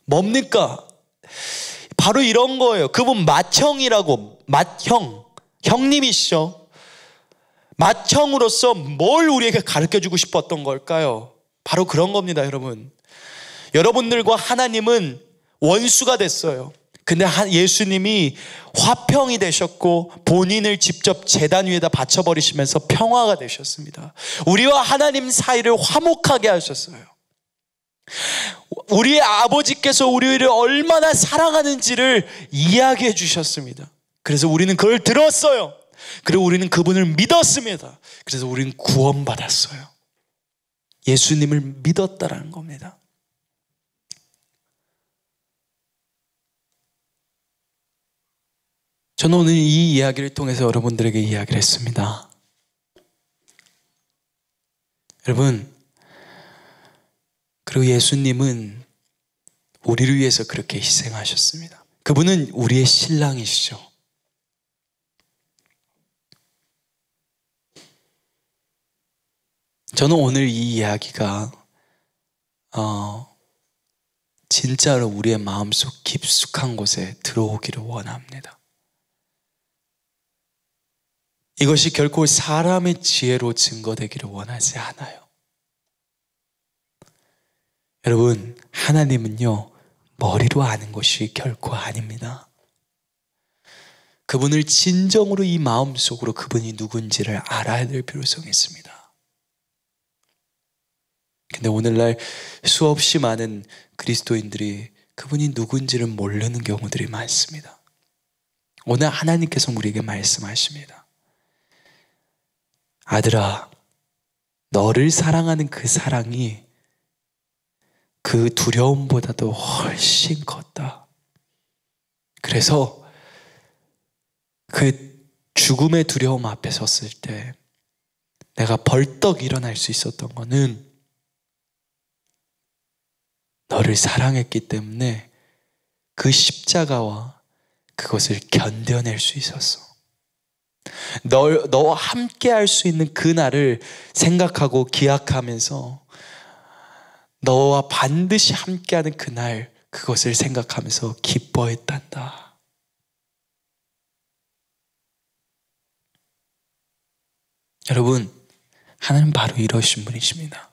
Speaker 2: 뭡니까? 바로 이런 거예요. 그분 맏형이라고, 형님이시죠. 맏형으로서 뭘 우리에게 가르쳐주고 싶었던 걸까요? 바로 그런 겁니다, 여러분. 여러분들과 하나님은 원수가 됐어요. 근데 예수님이 화평이 되셨고 본인을 직접 제단 위에다 바쳐버리시면서 평화가 되셨습니다. 우리와 하나님 사이를 화목하게 하셨어요. 우리의 아버지께서 우리를 얼마나 사랑하는지를 이야기해 주셨습니다. 그래서 우리는 그걸 들었어요. 그리고 우리는 그분을 믿었습니다. 그래서 우리는 구원받았어요. 예수님을 믿었다라는 겁니다. 저는 오늘 이 이야기를 통해서 여러분들에게 이야기를 했습니다. 여러분, 그리고 예수님은 우리를 위해서 그렇게 희생하셨습니다. 그분은 우리의 신랑이시죠. 저는 오늘 이 이야기가 진짜로 우리의 마음속 깊숙한 곳에 들어오기를 원합니다. 이것이 결코 사람의 지혜로 증거되기를 원하지 않아요. 여러분, 하나님은요, 머리로 아는 것이 결코 아닙니다. 그분을 진정으로 이 마음속으로 그분이 누군지를 알아야 될 필요성이 있습니다. 근데 오늘날 수없이 많은 그리스도인들이 그분이 누군지를 모르는 경우들이 많습니다. 오늘 하나님께서 우리에게 말씀하십니다. 아들아, 너를 사랑하는 그 사랑이 그 두려움보다도 훨씬 컸다. 그래서 그 죽음의 두려움 앞에 섰을 때 내가 벌떡 일어날 수 있었던 거는 너를 사랑했기 때문에 그 십자가와 그것을 견뎌낼 수 있었어. 너와 함께 할 수 있는 그날을 생각하고 기약하면서 너와 반드시 함께하는 그날, 그것을 생각하면서 기뻐했단다. 여러분, 하나님 바로 이러신 분이십니다.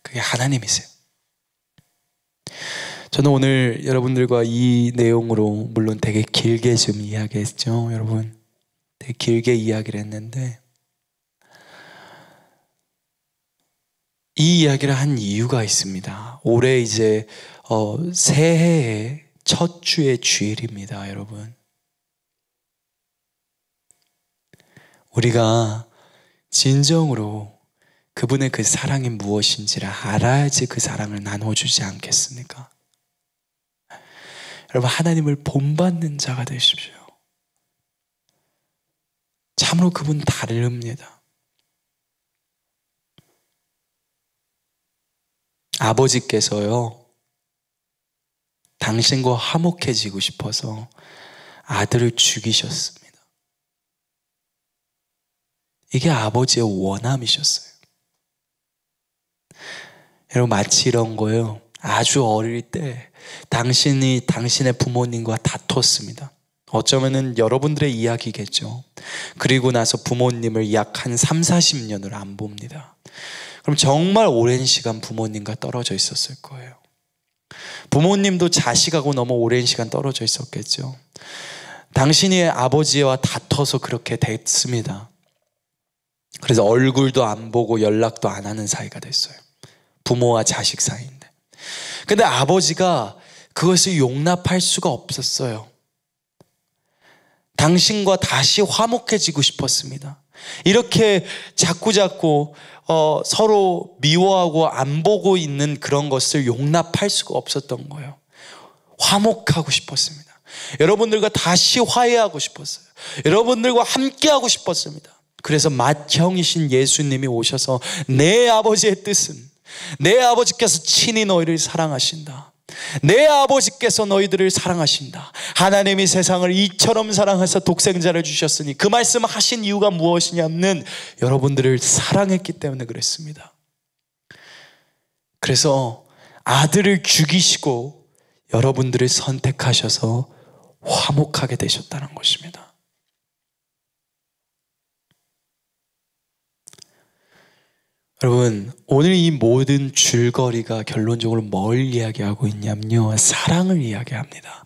Speaker 2: 그게 하나님이세요. 저는 오늘 여러분들과 이 내용으로 물론 되게 길게 좀 이야기했죠. 여러분, 되게 길게 이야기를 했는데 이 이야기를 한 이유가 있습니다. 올해 이제 새해의 첫 주의 주일입니다, 여러분. 우리가 진정으로 그분의 그 사랑이 무엇인지를 알아야지 그 사랑을 나눠주지 않겠습니까? 여러분, 하나님을 본받는 자가 되십시오. 참으로 그분 다릅니다. 아버지께서요, 당신과 화목해지고 싶어서 아들을 죽이셨습니다. 이게 아버지의 원함이셨어요. 여러분, 마치 이런 거예요. 아주 어릴 때 당신이 당신의 부모님과 다퉜습니다. 어쩌면은 여러분들의 이야기겠죠. 그리고 나서 부모님을 약 한 3, 40년을 안 봅니다. 그럼 정말 오랜 시간 부모님과 떨어져 있었을 거예요. 부모님도 자식하고 너무 오랜 시간 떨어져 있었겠죠. 당신이 아버지와 다퉈서 그렇게 됐습니다. 그래서 얼굴도 안 보고 연락도 안 하는 사이가 됐어요. 부모와 자식 사이인데. 근데 아버지가 그것을 용납할 수가 없었어요. 당신과 다시 화목해지고 싶었습니다. 이렇게 자꾸자꾸 서로 미워하고 안 보고 있는 그런 것을 용납할 수가 없었던 거예요. 화목하고 싶었습니다. 여러분들과 다시 화해하고 싶었어요. 여러분들과 함께하고 싶었습니다. 그래서 맏형이신 예수님이 오셔서 내 아버지의 뜻은, 내 아버지께서 친히 너희를 사랑하신다. 내 아버지께서 너희들을 사랑하신다. 하나님이 세상을 이처럼 사랑하사 독생자를 주셨으니, 그 말씀 하신 이유가 무엇이냐면 여러분들을 사랑했기 때문에 그랬습니다. 그래서 아들을 죽이시고 여러분들을 선택하셔서 화목하게 되셨다는 것입니다. 여러분, 오늘 이 모든 줄거리가 결론적으로 뭘 이야기하고 있냐면요, 사랑을 이야기합니다.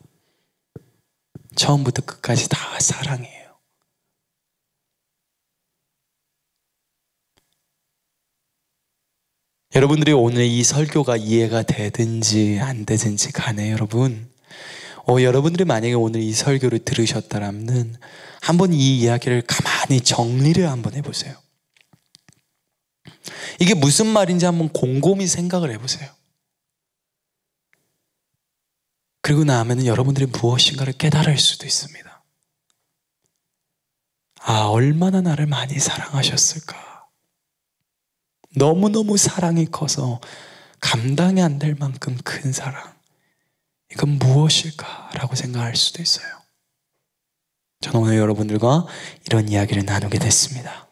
Speaker 2: 처음부터 끝까지 다 사랑이에요. 여러분들이 오늘 이 설교가 이해가 되든지 안 되든지 간에 여러분, 여러분들이 만약에 오늘 이 설교를 들으셨다면 한번 이 이야기를 가만히 정리를 한번 해보세요. 이게 무슨 말인지 한번 곰곰이 생각을 해보세요. 그리고 나면 여러분들이 무엇인가를 깨달을 수도 있습니다. 아, 얼마나 나를 많이 사랑하셨을까. 너무너무 사랑이 커서 감당이 안 될 만큼 큰 사랑. 이건 무엇일까라고 생각할 수도 있어요. 저는 오늘 여러분들과 이런 이야기를 나누게 됐습니다.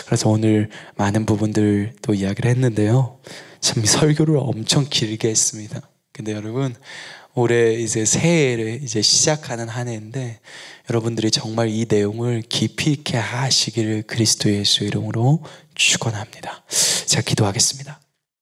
Speaker 2: 그래서 오늘 많은 부분들 또 이야기를 했는데요, 참 설교를 엄청 길게 했습니다. 근데 여러분, 올해 이제 새해를 이제 시작하는 한 해인데 여러분들이 정말 이 내용을 깊이 있게 하시기를 그리스도 예수 이름으로 축원합니다. 제가 기도하겠습니다.